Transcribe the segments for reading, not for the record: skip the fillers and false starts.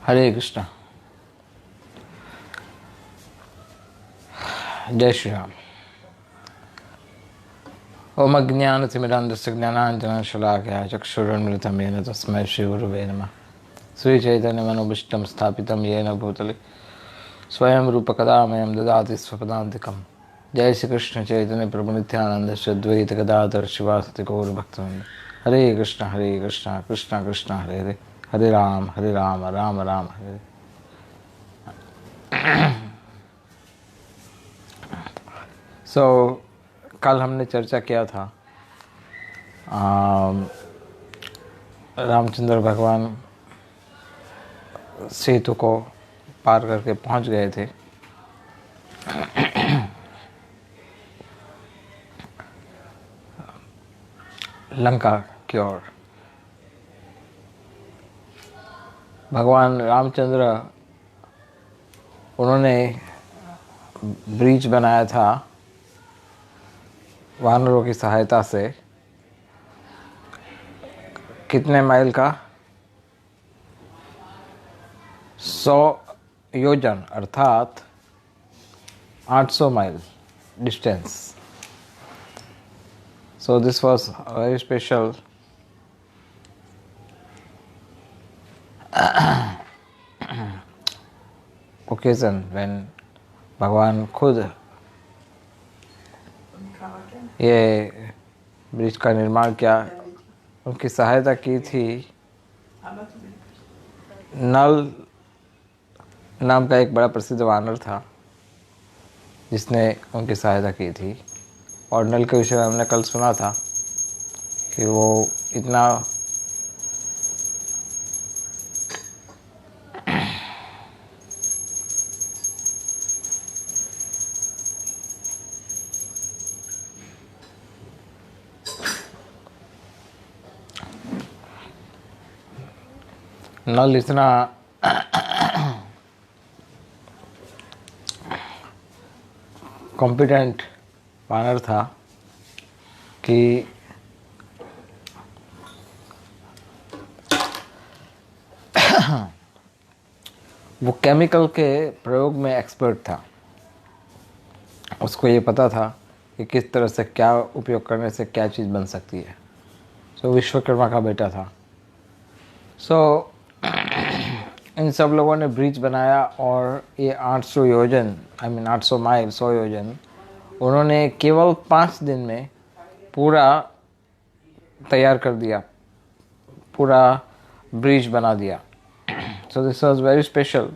हरे कृष्णा। जय श्री राम। ओम अज्ञानतिमिरान्धस्य ज्ञानाञ्जनशलाकया चक्षुरुन्मिलितं येन तस्मै श्रीगुरुवे नमः। श्रीचैतन्यमनोभीष्टं स्थापितं येन भूतले स्वयं रूपकदामयं ददाति स्वपदान्तिकम्। जय श्री कृष्ण चैतन्य प्रभु नित्यानंद श्री अद्वैत गदाधर शिवासति गौर भक्तवृंद। हरे कृष्ण कृष्ण कृष्ण हरे हरे, हरे राम राम राम हरे। कल हमने चर्चा किया था रामचंद्र भगवान सेतु को पार करके पहुंच गए थे। लंका की ओर। भगवान रामचंद्र उन्होंने ब्रिज बनाया था वानरों की सहायता से। कितने माइल का? 100 योजन अर्थात 800 mile distance. So this was a very special occasion when भगवान खुद ये ब्रिज का निर्माण किया। उनकी सहायता की थी नल नाम का एक बड़ा प्रसिद्ध वानर था जिसने उनकी सहायता की थी। और नल के विषय में हमने कल सुना था कि वो इतना नल इतना कॉम्पिटेंट वानर था कि वो केमिकल के प्रयोग में एक्सपर्ट था। उसको ये पता था कि किस तरह से क्या उपयोग करने से क्या चीज़ बन सकती है। विश्वकर्मा का बेटा था। इन सब लोगों ने ब्रिज बनाया और ये 800 योजन 800 माइल 100 योजन उन्होंने केवल 5 दिन में पूरा तैयार कर दिया, पूरा ब्रिज बना दिया। This was very special.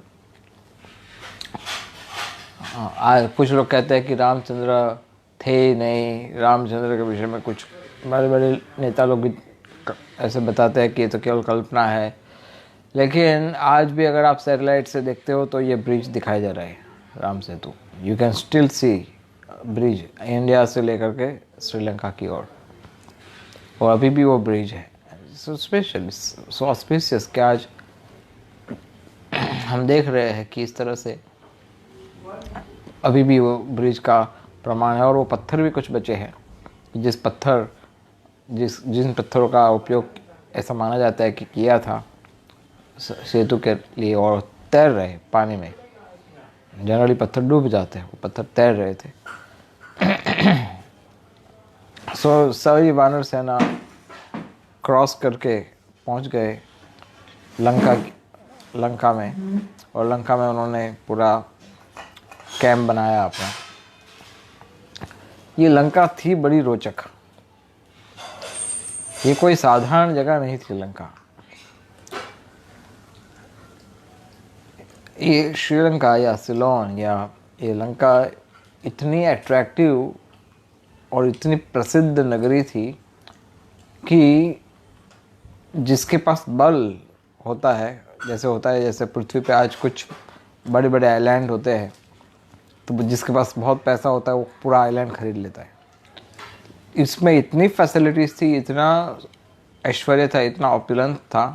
कुछ लोग कहते हैं कि रामचंद्र थे नहीं, रामचंद्र के विषय में कुछ बड़े बड़े नेता लोग भी ऐसे बताते हैं कि ये तो केवल कल्पना है। लेकिन आज भी अगर आप सैटेलाइट से देखते हो तो ये ब्रिज दिखाई दे रहा है, Ram Setu. You can still see bridge India से लेकर के श्रीलंका की ओर, और अभी भी वो ब्रिज है। सो स्पेशल, सो ऑस्पिशियस कि आज हम देख रहे हैं कि इस तरह से अभी भी वो ब्रिज का प्रमाण है। और वो पत्थर भी कुछ बचे हैं, जिन पत्थरों का उपयोग ऐसा माना जाता है कि किया था सेतु के लिए, और तैर रहे पानी में। जनरली पत्थर डूब जाते हैं, वो पत्थर तैर रहे थे। सभी वानर सेना क्रॉस करके पहुंच गए लंका में। और लंका में उन्होंने पूरा कैंप बनाया अपना। ये लंका थी बड़ी रोचक। ये कोई साधारण जगह नहीं थी लंका। ये श्रीलंका या सिलोन या ये लंका इतनी अट्रैक्टिव और इतनी प्रसिद्ध नगरी थी कि जिसके पास बल होता है, जैसे पृथ्वी पे आज कुछ बड़े बड़े आइलैंड होते हैं, तो जिसके पास बहुत पैसा होता है वो पूरा आइलैंड खरीद लेता है। इसमें इतनी फैसिलिटीज़ थी, इतना ऐश्वर्य था, इतना ऑपुलेंस था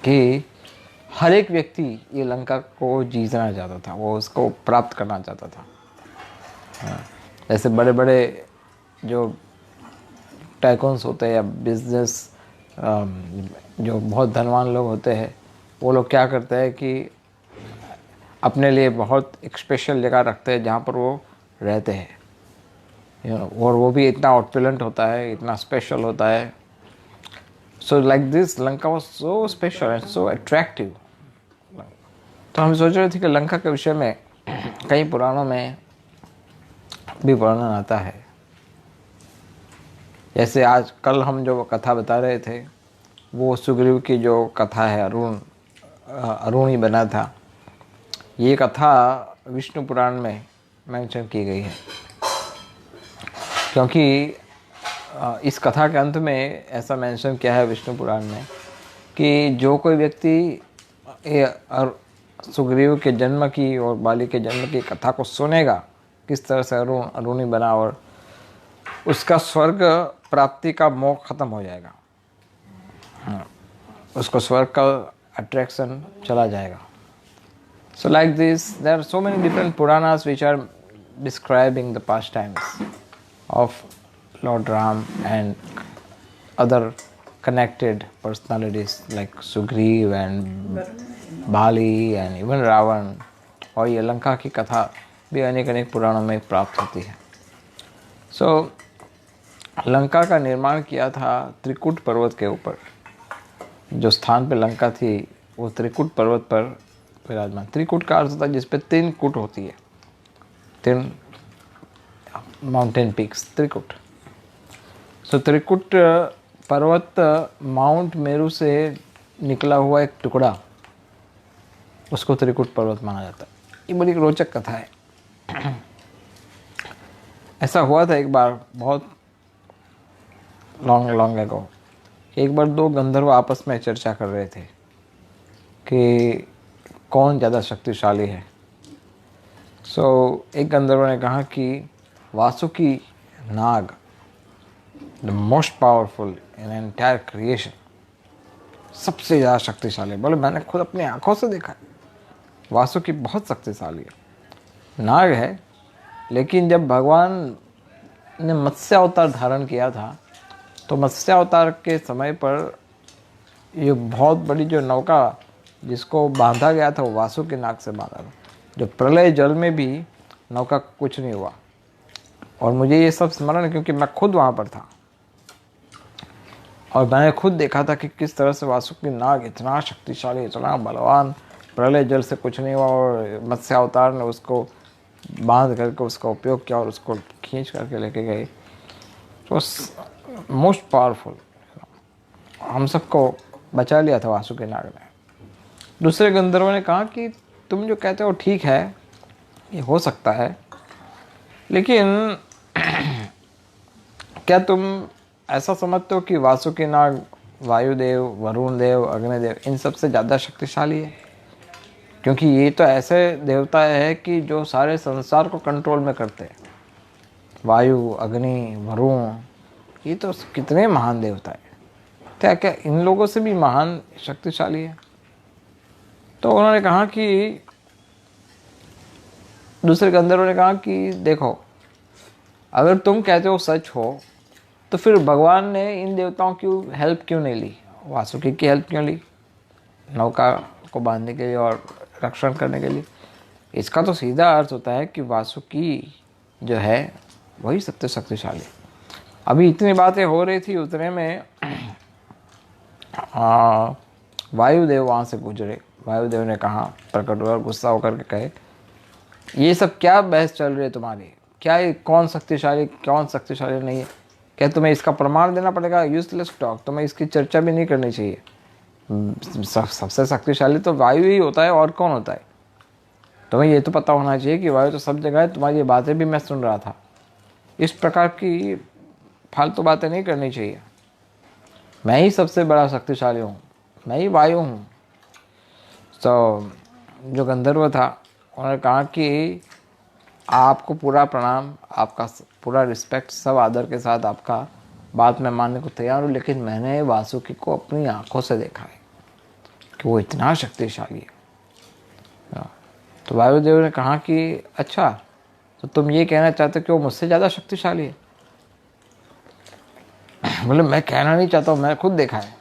कि हर एक व्यक्ति ये लंका को जीतना चाहता था, वो उसको प्राप्त करना चाहता था। ऐसे बड़े बड़े जो टाइकून्स होते हैं या बिजनेस जो बहुत धनवान लोग होते हैं, वो लोग क्या करते हैं कि अपने लिए बहुत एक स्पेशल जगह रखते हैं जहाँ पर वो रहते हैं, और वो भी इतना ऑटपुलेंट होता है, इतना स्पेशल होता है. So like this Lanka was so special and so attractive. तो हम सोच रहे थे कि लंका के विषय में कई पुराणों में भी वर्णन आता है. जैसे आज कल हम जो कथा बता रहे थे वो सुग्रीव की जो कथा है, अरुण ही बना था. ये कथा विष्णु पुराण में मेंशन की गई है, क्योंकि इस कथा के अंत में ऐसा मेंशन किया है विष्णु पुराण में कि जो कोई व्यक्ति सुग्रीव के जन्म की और बाली के जन्म की कथा को सुनेगा, किस तरह से अरुणी बना और उसका स्वर्ग प्राप्ति का मोह खत्म हो जाएगा, उसको स्वर्ग का अट्रैक्शन चला जाएगा. So like this, there are so many different Puranas which are describing the pastimes of Lord Ram and other connected personalities like Sugriv and Bali and even Ravan. और ये लंका की कथा भी अनेक अनेक पुराणों में प्राप्त होती है. So लंका का निर्माण किया था त्रिकुट पर्वत के ऊपर. जो स्थान पे लंका थी वो त्रिकुट पर्वत पर विराजमान. त्रिकुट का अर्थ होता है जिस पे 3 कुट होती है, 3 माउंटेन पिक्स, त्रिकुट. सो त्रिकुट पर्वत माउंट मेरू से निकला हुआ एक टुकड़ा, उसको त्रिकुट पर्वत माना जाता है. ये बड़ी रोचक कथा है. ऐसा हुआ था एक बार, बहुत लॉन्ग एगो. एक बार 2 गंधर्व आपस में चर्चा कर रहे थे कि कौन ज़्यादा शक्तिशाली है. एक गंधर्व ने कहा कि वासुकी नाग, the most powerful in entire creation, सबसे ज़्यादा शक्तिशाली. बोले मैंने खुद अपनी आंखों से देखा है, वासुकी बहुत शक्तिशाली है. नाग है, लेकिन जब भगवान ने मत्स्य अवतार धारण किया था तो मत्स्य अवतार के समय पर ये बहुत बड़ी जो नौका जिसको बांधा गया था वो वासुकी नाग से बांधा था. जो प्रलय जल में भी नौका कुछ नहीं हुआ. और मुझे ये सब स्मरण है क्योंकि मैं खुद वहाँ पर था और मैंने खुद देखा था कि किस तरह से वासुकी नाग इतना शक्तिशाली, इतना बलवान, प्रलय जल से कुछ नहीं हुआ और मत्स्य अवतार ने उसको बांध करके उसका उपयोग किया और उसको खींच करके लेके गए. तो मोस्ट पावरफुल, हम सबको बचा लिया था वासुकी नाग ने. दूसरे गंधर्व ने कहा कि तुम जो कहते हो ठीक है, ये हो सकता है, लेकिन क्या तुम ऐसा समझते हो कि वासुकी नाग वायुदेव, वरुण देव, अग्निदेव इन सब से ज़्यादा शक्तिशाली है? क्योंकि ये तो ऐसे देवता है कि जो सारे संसार को कंट्रोल में करते हैं. वायु, अग्नि, वरुण, ये तो कितने महान देवता है. क्या इन लोगों से भी महान शक्तिशाली है? तो उन्होंने कहा कि, दूसरे गंधर्व ने कहा कि देखो, अगर तुम कहते हो सच हो तो फिर भगवान ने इन देवताओं की हेल्प क्यों नहीं ली? वासुकी की हेल्प क्यों ली नौका को बांधने के लिए और रक्षण करने के लिए? इसका तो सीधा अर्थ होता है कि वासुकी जो है वही सबसे शक्तिशाली. अभी इतनी बातें हो रही थी, उतने में वायुदेव वहाँ से गुजरे. वायुदेव ने कहा, प्रकट हुआ और गुस्सा होकर के कहे, ये सब क्या बहस चल रही है तुम्हारी? क्या ये कौन शक्तिशाली नहीं है? क्या तुम्हें इसका प्रमाण देना पड़ेगा? यूजलेस टॉक, तुम्हें इसकी चर्चा भी नहीं करनी चाहिए. सबसे शक्तिशाली तो वायु ही होता है, और कौन होता है? तुम्हें ये तो पता होना चाहिए कि वायु तो सब जगह है. तुम्हारी ये बातें भी मैं सुन रहा था. इस प्रकार की फालतू बातें नहीं करनी चाहिए. मैं ही सबसे बड़ा शक्तिशाली हूँ, मैं ही वायु हूँ. तो जो गंधर्व था उन्होंने कहा कि आपको पूरा प्रणाम, आपका पूरा रिस्पेक्ट, सब आदर के साथ आपका बात मैं मानने को तैयार हूँ, लेकिन मैंने वासुकी को अपनी आंखों से देखा है कि वो इतना शक्तिशाली है. तो वायुदेव ने कहा कि अच्छा, तो तुम ये कहना चाहते हो कि वो मुझसे ज़्यादा शक्तिशाली है? बोले मैं कहना नहीं चाहता हूँ, मैं खुद देखा है.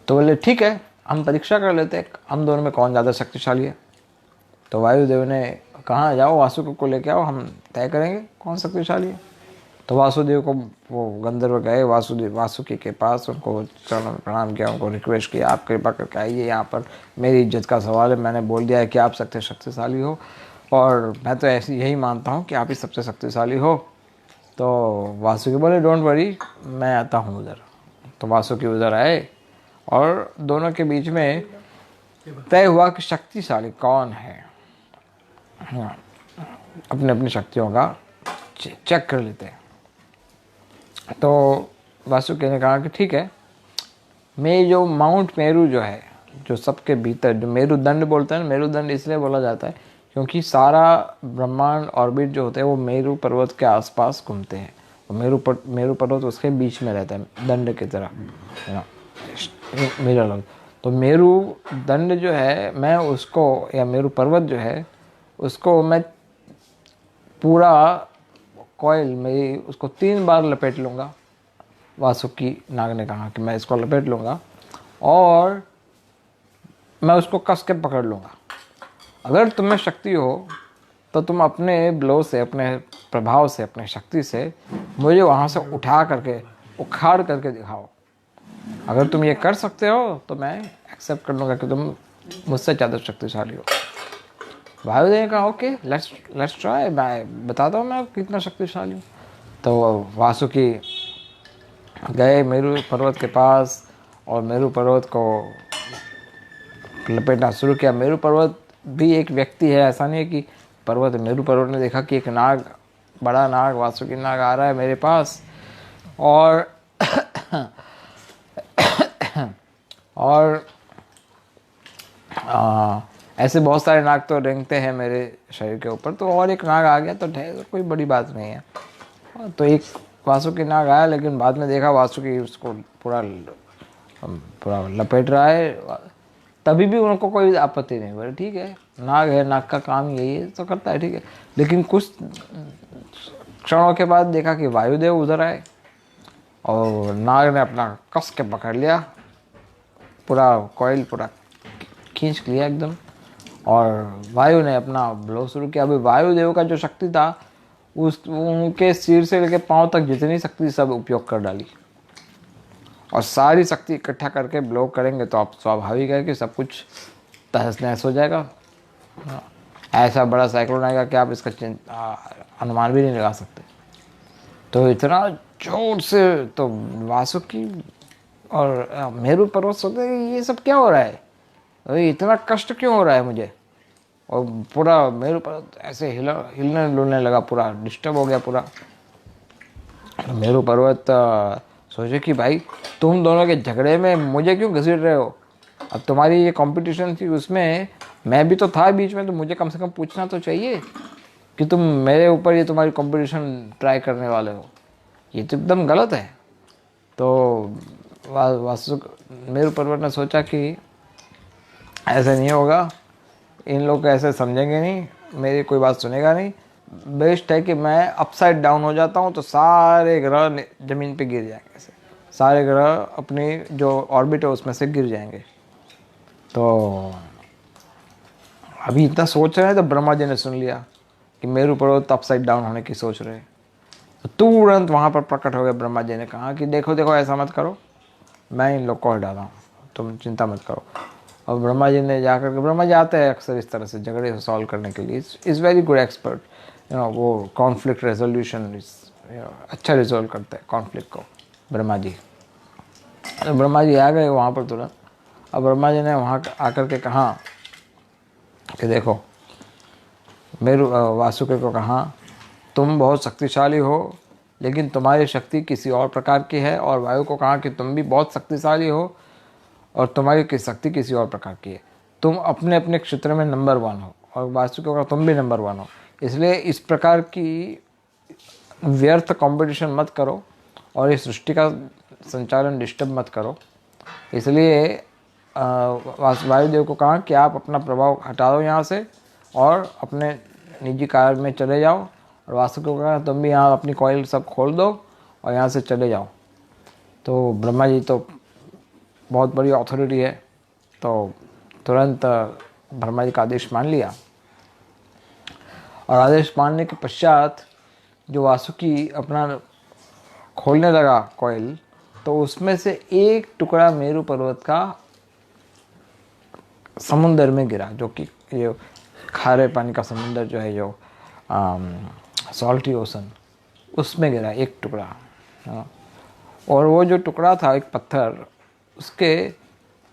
तो बोले ठीक है, हम परीक्षा कर लेते हैं, हम दोनों में कौन ज़्यादा शक्तिशाली है। तो वायुदेव ने कहा जाओ वासुकी को लेके आओ, हम तय करेंगे कौन शक्तिशाली है। तो वासुदेव को वो गंधर्व गए वासुकी के पास, उनको चरणों में प्रणाम किया, उनको रिक्वेस्ट किया आप कृपा करके आइए यहाँ पर, मेरी इज्जत का सवाल है, मैंने बोल दिया है कि आप सबसे शक्तिशाली हो और मैं तो ऐसी यही मानता हूँ कि आप ही सबसे शक्तिशाली हो। तो वासुकी बोले डोंट वरी, मैं आता हूँ उधर। तो वासुकी उधर आए और दोनों के बीच में तय हुआ कि शक्तिशाली कौन है। हाँ, अपने अपनी शक्तियों का चेक कर लेते हैं। तो वासुकी ने कहा कि ठीक है, मैं जो माउंट मेरू जो है, जो सबके भीतर जो मेरुदंड बोलते हैं, मेरुदंड इसलिए बोला जाता है क्योंकि सारा ब्रह्मांड ऑर्बिट जो होते हैं वो मेरू पर्वत के आसपास घूमते हैं। मेरू पर्वत उसके बीच में रहता है दंड की तरह, मेरा लोग। तो मेरू दंड जो है, मैं उसको, या मेरू पर्वत जो है उसको मैं पूरा कॉइल में उसको 3 बार लपेट लूँगा। वासुकी नाग ने कहा कि मैं इसको लपेट लूँगा और मैं उसको कस के पकड़ लूँगा। अगर तुम्हें शक्ति हो तो तुम अपने ब्लो से, अपने प्रभाव से, अपने शक्ति से मुझे वहाँ से उठा करके, उखाड़ करके दिखाओ। अगर तुम ये कर सकते हो तो मैं एक्सेप्ट कर लूँगा कि तुम मुझसे ज़्यादा शक्तिशाली हो। वायुदेव ने कहा ओके लेट्स ट्राई, मैं बताता हूँ मैं कितना शक्तिशाली हूँ। तो वासुकी गए मेरू पर्वत के पास और मेरू पर्वत को लपेटना शुरू किया। मेरू पर्वत भी एक व्यक्ति है, ऐसा नहीं है कि पर्वत। मेरू पर्वत ने देखा कि एक नाग, बड़ा नाग, वासुकी नाग आ रहा है मेरे पास और ऐसे बहुत सारे नाग तो रेंगते हैं मेरे शरीर के ऊपर, तो और एक नाग आ गया तो कोई बड़ी बात नहीं है। तो एक वासुकी नाग आया, लेकिन बाद में देखा वासुकी उसको पूरा लपेट रहा है, तभी भी उनको कोई आपत्ति नहीं। बोले ठीक है, नाग है, नाग का काम यही है तो करता है, ठीक है। लेकिन कुछ क्षणों के बाद देखा कि वायुदेव उधर आए और नाग ने अपना कस के पकड़ लिया, पूरा कॉइल पूरा खींच लिया एकदम, और वायु ने अपना ब्लो शुरू किया। अभी वायुदेव का जो शक्ति था उनके सिर से लेकर पांव तक जितनी शक्ति सब उपयोग कर डाली, और सारी शक्ति इकट्ठा करके ब्लो करेंगे तो आप स्वाभाविक है कि सब कुछ तहस नहस हो जाएगा। ऐसा बड़ा साइक्लोन आएगा कि आप इसका अनुमान भी नहीं लगा सकते। तो इतना जोर से तो वासुकी और मेरू पर्वत सोचते ये सब क्या हो रहा है, इतना कष्ट क्यों हो रहा है मुझे। और पूरा मेरू पर्वत ऐसे हिलने डुलने लगा, पूरा डिस्टर्ब हो गया पूरा। मेरू पर्वत सोचे कि भाई तुम दोनों के झगड़े में मुझे क्यों घसीट रहे हो। अब तुम्हारी ये कंपटीशन थी, उसमें मैं भी तो था बीच में, तो मुझे कम से कम पूछना तो चाहिए कि तुम मेरे ऊपर ये तुम्हारी कंपटीशन ट्राई करने वाले हो, ये तो एकदम गलत है। तो मेरू पर्वत ने सोचा कि ऐसे नहीं होगा, इन लोग ऐसे समझेंगे नहीं, मेरी कोई बात सुनेगा नहीं, बेस्ट है कि मैं अपसाइड डाउन हो जाता हूँ तो सारे ग्रह ज़मीन पे गिर जाएंगे, ऐसे सारे ग्रह अपनी जो ऑर्बिट है उसमें से गिर जाएंगे। तो अभी इतना सोच रहे हैं तो ब्रह्मा जी ने सुन लिया कि मेरू पर्वत अपसाइड डाउन होने की सोच रहे हैं। तो तुरंत वहाँ पर प्रकट हो गए। ब्रह्मा जी ने कहा कि देखो देखो ऐसा मत करो, मैं इन लोग को हटाता हूँ, तुम चिंता मत करो। और ब्रह्मा जी ने जाकर के, ब्रह्मा जी आते हैं अक्सर इस तरह से झगड़े को सॉल्व करने के लिए, इज़ वेरी गुड एक्सपर्ट, वो कॉन्फ्लिक्ट रेजोल्यूशन अच्छा रिजोल्व करते हैं कॉन्फ्लिक्ट को ब्रह्मा जी। तो ब्रह्मा जी आ गए वहाँ पर तुरंत। अब ब्रह्मा जी ने वहाँ आकर के कहा कि देखो, मेरू वासुकी को कहा तुम बहुत शक्तिशाली हो, लेकिन तुम्हारी शक्ति किसी और प्रकार की है। और वायु को कहा कि तुम भी बहुत शक्तिशाली हो और तुम्हारी शक्ति किसी और प्रकार की है, तुम अपने अपने क्षेत्र में नंबर 1 हो। और वासुकी को कहा तुम भी नंबर 1 हो, इसलिए इस प्रकार की व्यर्थ कंपटीशन मत करो और इस सृष्टि का संचालन डिस्टर्ब मत करो। इसलिए वायुदेव को कहा कि आप अपना प्रभाव हटा दो यहाँ से और अपने निजी कार्य में चले जाओ। और वासुकी को कहा तुम भी यहाँ अपनी कॉइल सब खोल दो और यहाँ से चले जाओ। तो ब्रह्मा जी तो बहुत बड़ी अथॉरिटी है, तो तुरंत ब्रह्मा जी का आदेश मान लिया। और आदेश मानने के पश्चात जो वासुकी अपना खोलने लगा कॉइल, तो उसमें से एक टुकड़ा मेरू पर्वत का समुंदर में गिरा, जो कि ये खारे पानी का समुंदर जो है, जो सॉल्टी ओशन, उसमें गिरा एक टुकड़ा। हाँ। और वो जो टुकड़ा था एक पत्थर, उसके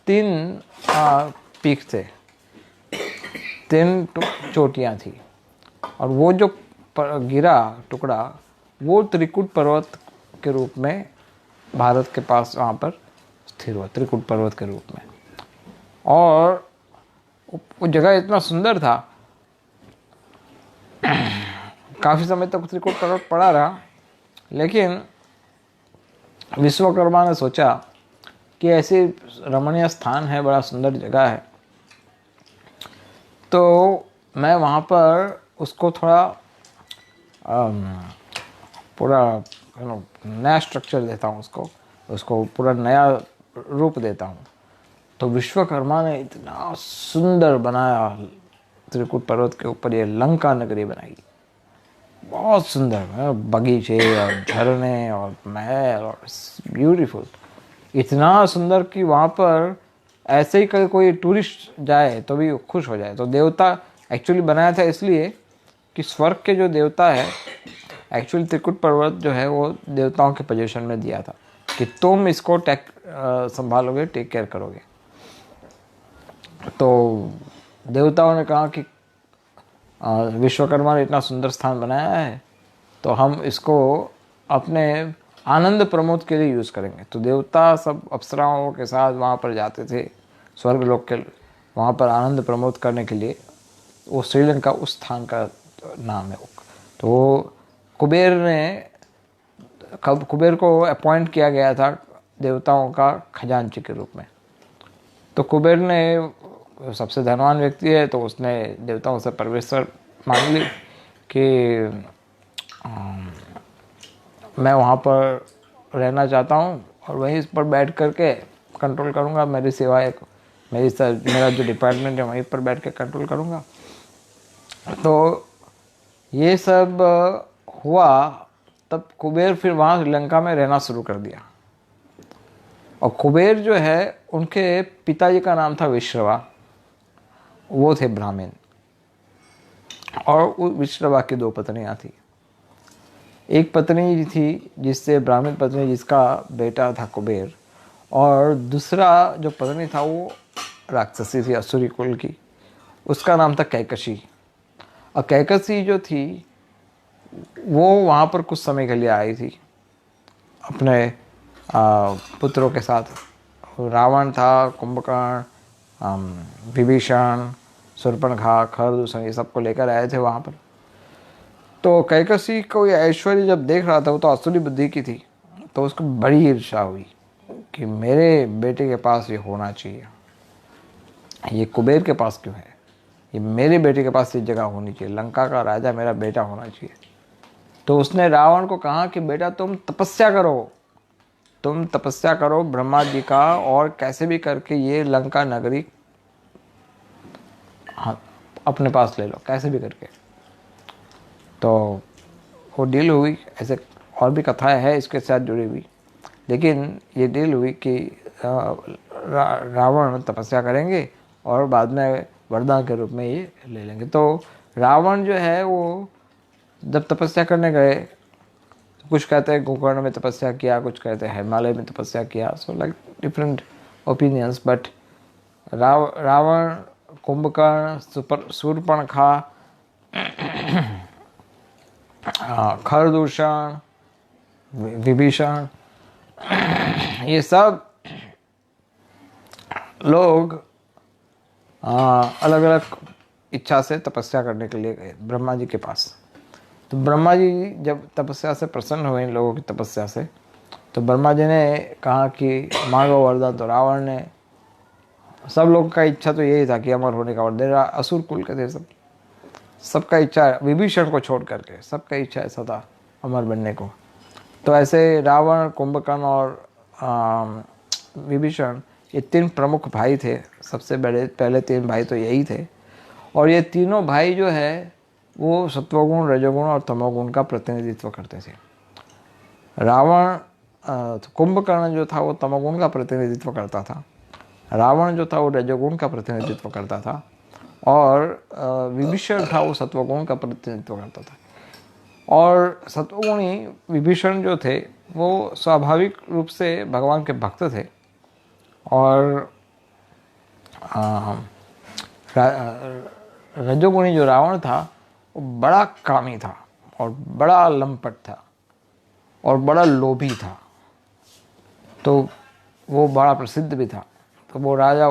3 पीक थे, 3 चोटियाँ थी। और वो जो गिरा टुकड़ा, वो त्रिकुट पर्वत के रूप में भारत के पास वहाँ पर स्थिर हुआ, त्रिकुट पर्वत के रूप में। और वो जगह इतना सुंदर था, काफ़ी समय तक त्रिकुट पर्वत पड़ा रहा। लेकिन विश्वकर्मा ने सोचा कि ऐसे रमणीय स्थान है, बड़ा सुंदर जगह है, तो मैं वहाँ पर उसको थोड़ा पूरा नया स्ट्रक्चर देता हूँ, उसको पूरा नया रूप देता हूँ। तो विश्वकर्मा ने इतना सुंदर बनाया, त्रिकुट पर्वत के ऊपर ये लंका नगरी बनाई, बहुत सुंदर, बगीचे और झरने और महल और ब्यूटीफुल, इतना सुंदर कि वहाँ पर ऐसे ही कोई टूरिस्ट जाए तो भी खुश हो जाए। तो देवता एक्चुअली बनाया था इसलिए कि स्वर्ग के जो देवता है, एक्चुअली त्रिकुट पर्वत जो है वो देवताओं के पोजीशन में दिया था कि तुम इसको संभालोगे, टेक केयर करोगे। तो देवताओं ने कहा कि विश्वकर्मा ने इतना सुंदर स्थान बनाया है, तो हम इसको अपने आनंद प्रमोद के लिए यूज़ करेंगे। तो देवता सब अप्सराओं के साथ वहाँ पर जाते थे, स्वर्ग लोक के वहाँ पर आनंद प्रमोद करने के लिए। वो श्रीलंका उस स्थान का नाम है। तो कुबेर को अपॉइंट किया गया था देवताओं का खजांची के रूप में। तो कुबेर ने, सबसे धनवान व्यक्ति है, तो उसने देवताओं से परमेश्वर मांग ली कि मैं वहाँ पर रहना चाहता हूँ और वहीं पर बैठ करके कंट्रोल करूँगा, मेरी सेवाएं, मेरा जो डिपार्टमेंट है वहीं पर बैठ के कंट्रोल करूँगा। तो ये सब हुआ, तब कुबेर फिर वहाँ श्रीलंका में रहना शुरू कर दिया। और कुबेर जो है, उनके पिताजी का नाम था विश्रवा, वो थे ब्राह्मण, और विश्रवा की 2 पत्नियाँ थी। एक पत्नी थी जिससे ब्राह्मण पत्नी, जिसका बेटा था कुबेर, और दूसरा जो पत्नी था वो राक्षसी थी, असुरी कुल की, उसका नाम था कैकसी। और कैकसी जो थी वो वहाँ पर कुछ समय के लिए आई थी अपने पुत्रों के साथ। रावण था, कुंभकर्ण, विभीषण, शूर्पणखा, खरदूषण, ये सबको लेकर आए थे वहाँ पर। तो कैकसी को ये ऐश्वर्य जब देख रहा था, वो तो असुरी बुद्धि की थी, तो उसको बड़ी ईर्ष्या हुई कि मेरे बेटे के पास ये होना चाहिए, ये कुबेर के पास क्यों है, ये मेरे बेटे के पास ये जगह होनी चाहिए, लंका का राजा मेरा बेटा होना चाहिए। तो उसने रावण को कहा कि बेटा तुम तपस्या करो ब्रह्मा जी का, और कैसे भी करके ये लंका नगरी अपने पास ले लो, कैसे भी करके। तो वो डील हुई। ऐसे और भी कथाएं हैं इसके साथ जुड़ी हुई, लेकिन ये डील हुई कि रावण तपस्या करेंगे और बाद में वरदान के रूप में ये ले लेंगे। तो रावण जो है वो जब तपस्या करने गए, कुछ कहते हैं गोकर्ण में तपस्या किया, कुछ कहते हैं हिमालय में तपस्या किया, so like different opinions. But Ravan, Kumbhakarna, Shurpanakha, Khardushan, Vibhishan, ये सब लोग अलग अलग इच्छा से तपस्या करने के लिए गए ब्रह्मा जी के पास। तो ब्रह्मा जी जब तपस्या से प्रसन्न हुए, इन लोगों की तपस्या से, तो ब्रह्मा जी ने कहा कि मांगो वरदान। तो रावण ने, सब लोग का इच्छा तो यही था कि अमर होने का वरदान, असुर कुल के थे सबका इच्छा, विभीषण को छोड़ करके सबका इच्छा ऐसा था अमर बनने को। तो ऐसे रावण, कुंभकर्ण और विभीषण, ये 3 प्रमुख भाई थे, सबसे बड़े पहले 3 भाई तो यही थे। और ये तीनों भाई जो है वो सत्वगुण, रजोगुण और तमोगुण का प्रतिनिधित्व करते थे। रावण, कुंभकर्ण जो था वो तमोगुण का प्रतिनिधित्व करता था, रावण जो था वो रजोगुण का प्रतिनिधित्व करता था, और विभीषण था वो सत्वगुण का प्रतिनिधित्व करता था। और सत्वगुणी विभीषण जो थे वो स्वाभाविक रूप से भगवान के भक्त थे, और रजोगुणी जो रावण था वो बड़ा कामी था और बड़ा लंपट था और बड़ा लोभी था, तो वो बड़ा प्रसिद्ध भी था, तो वो राजा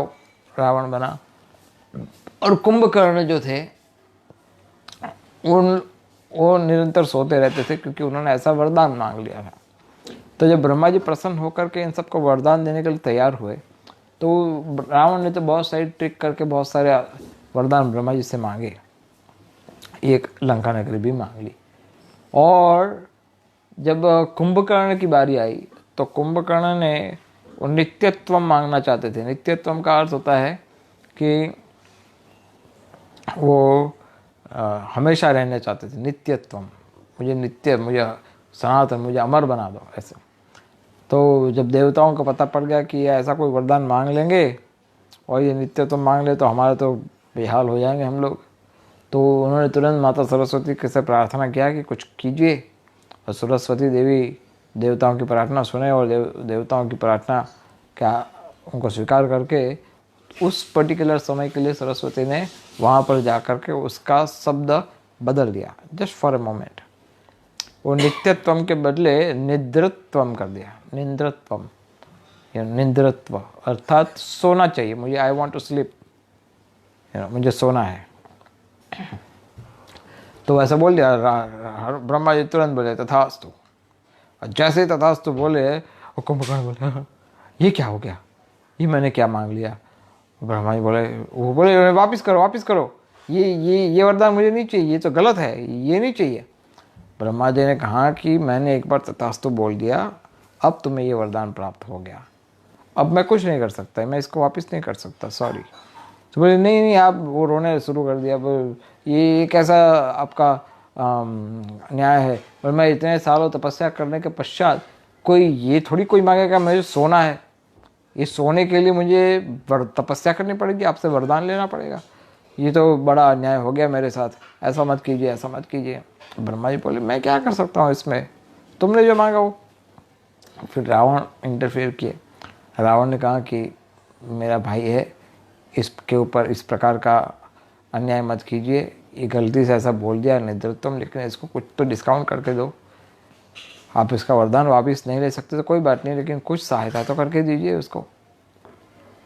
रावण बना। और कुंभकर्ण जो थे वो निरंतर सोते रहते थे, क्योंकि उन्होंने ऐसा वरदान मांग लिया था। तो जब ब्रह्मा जी प्रसन्न होकर के इन सबको वरदान देने के लिए तैयार हुए, तो रावण ने तो बहुत सारी ट्रिक करके बहुत सारे वरदान ब्रह्मा जी से मांगे, एक लंका नगरी भी मांग ली। और जब कुंभकर्ण की बारी आई तो कुंभकर्ण ने वो नित्यत्व मांगना चाहते थे। नित्यत्व का अर्थ होता है कि वो हमेशा रहना चाहते थे। नित्यत्व, मुझे नित्य, मुझे सनातन, मुझे अमर बना दो, ऐसे। तो जब देवताओं को पता पड़ गया कि ऐसा कोई वरदान मांग लेंगे और ये नित्यत्व मांग ले तो हमारा तो बेहाल हो जाएंगे हम लोग, तो उन्होंने तुरंत माता सरस्वती से प्रार्थना किया कि कुछ कीजिए। और सरस्वती देवी देवताओं की प्रार्थना सुने और देवताओं की प्रार्थना क्या उनको स्वीकार करके उस पर्टिकुलर समय के लिए सरस्वती ने वहाँ पर जा कर के उसका शब्द बदल दिया, जस्ट फॉर ए मोमेंट। वो नित्यत्वम के बदले निद्रत्वम कर दिया। निंद्रत्वम या निंद्रत्व अर्थात सोना चाहिए मुझे, आई वॉन्ट टू स्लीप, मुझे सोना है। तो ऐसा बोल दिया। ब्रह्मा जी तुरंत बोले तथास्तु। और जैसे ही तथास्तु बोले और कुंभकर्ण बोले ये क्या हो गया, ये मैंने क्या मांग लिया। ब्रह्मा जी बोले, वो बोले वापस करो, वापस करो, ये वरदान मुझे नहीं चाहिए, ये तो गलत है, ये नहीं चाहिए। ब्रह्मा जी ने कहा कि मैंने एक बार तथास्तु बोल दिया, अब तुम्हें ये वरदान प्राप्त हो गया, अब मैं कुछ नहीं कर सकता, मैं इसको वापस नहीं कर सकता, सॉरी। तो बोले नहीं, आप वो रोने शुरू कर दिया। ये कैसा आपका न्याय है, पर मैं इतने सालों तपस्या करने के पश्चात कोई ये थोड़ी कोई मांगेगा मुझे सोना है, ये सोने के लिए मुझे तपस्या करनी पड़ेगी, आपसे वरदान लेना पड़ेगा, ये तो बड़ा अन्याय हो गया मेरे साथ, ऐसा मत कीजिए, ऐसा मत कीजिए। ब्रह्मा जी बोले मैं क्या कर सकता हूँ इसमें, तुमने जो मांगा वो। फिर रावण इंटरफेयर किए। रावण ने कहा कि मेरा भाई है, इसके ऊपर इस प्रकार का अन्याय मत कीजिए, ये गलती से ऐसा बोल दिया निद्रत्वम, लेकिन इसको कुछ तो डिस्काउंट करके दो। आप इसका वरदान वापस नहीं ले सकते तो कोई बात नहीं, लेकिन कुछ सहायता तो करके दीजिए उसको।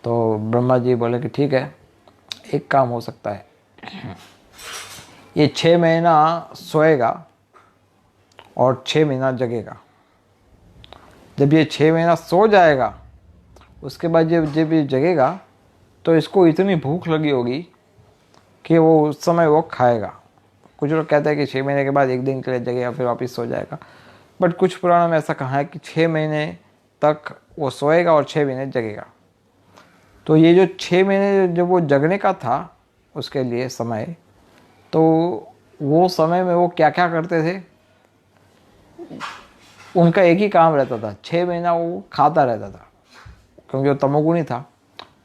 तो ब्रह्मा जी बोले कि ठीक है, एक काम हो सकता है, ये 6 महीना सोएगा और 6 महीना जगेगा। जब ये 6 महीना सो जाएगा उसके बाद जब ये जगेगा तो इसको इतनी भूख लगी होगी कि वो उस समय वो खाएगा। कुछ लोग कहते हैं कि 6 महीने के बाद एक दिन के लिए जगेगा फिर वापस सो जाएगा, बट कुछ पुराणों में ऐसा कहा है कि 6 महीने तक वो सोएगा और 6 महीने जगेगा। तो ये जो 6 महीने जब वो जगने का था उसके लिए समय, तो वो समय में वो क्या क्या करते थे, उनका एक ही काम रहता था, 6 महीना वो खाता रहता था, क्योंकि वो तमोगुणी था,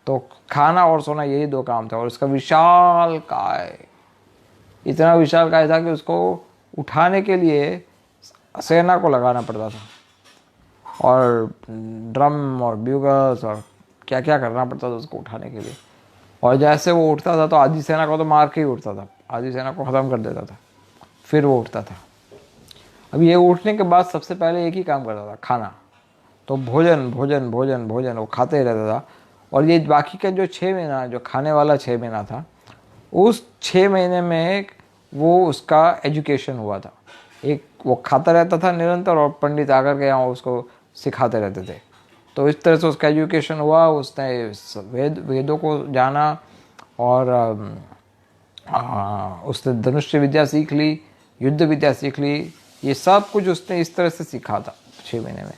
तो खाना और सोना यही 2 काम था। और उसका विशाल काय, इतना विशाल काय था कि उसको उठाने के लिए सेना को लगाना पड़ता था, और ड्रम और ब्यूगल्स और क्या क्या करना पड़ता था उसको उठाने के लिए। और जैसे वो उठता था तो आधी सेना को तो मार के ही उठता था, आधी सेना को ख़त्म कर देता था, फिर वो उठता था। अब ये उठने के बाद सबसे पहले एक ही काम करता था, खाना। तो भोजन भोजन भोजन भोजन वो खाते ही रहता था। और ये बाकी का जो 6 महीना, जो खाने वाला 6 महीना था, उस 6 महीने में वो उसका एजुकेशन हुआ था। एक वो खाता रहता था निरंतर और पंडित आकर के यहाँ उसको सिखाते रहते थे। तो इस तरह से उसका एजुकेशन हुआ, उसने वेदों को जाना और उसने धनुष्य विद्या सीख ली, युद्ध विद्या सीख ली, ये सब कुछ उसने इस तरह से सीखा था 6 महीने में।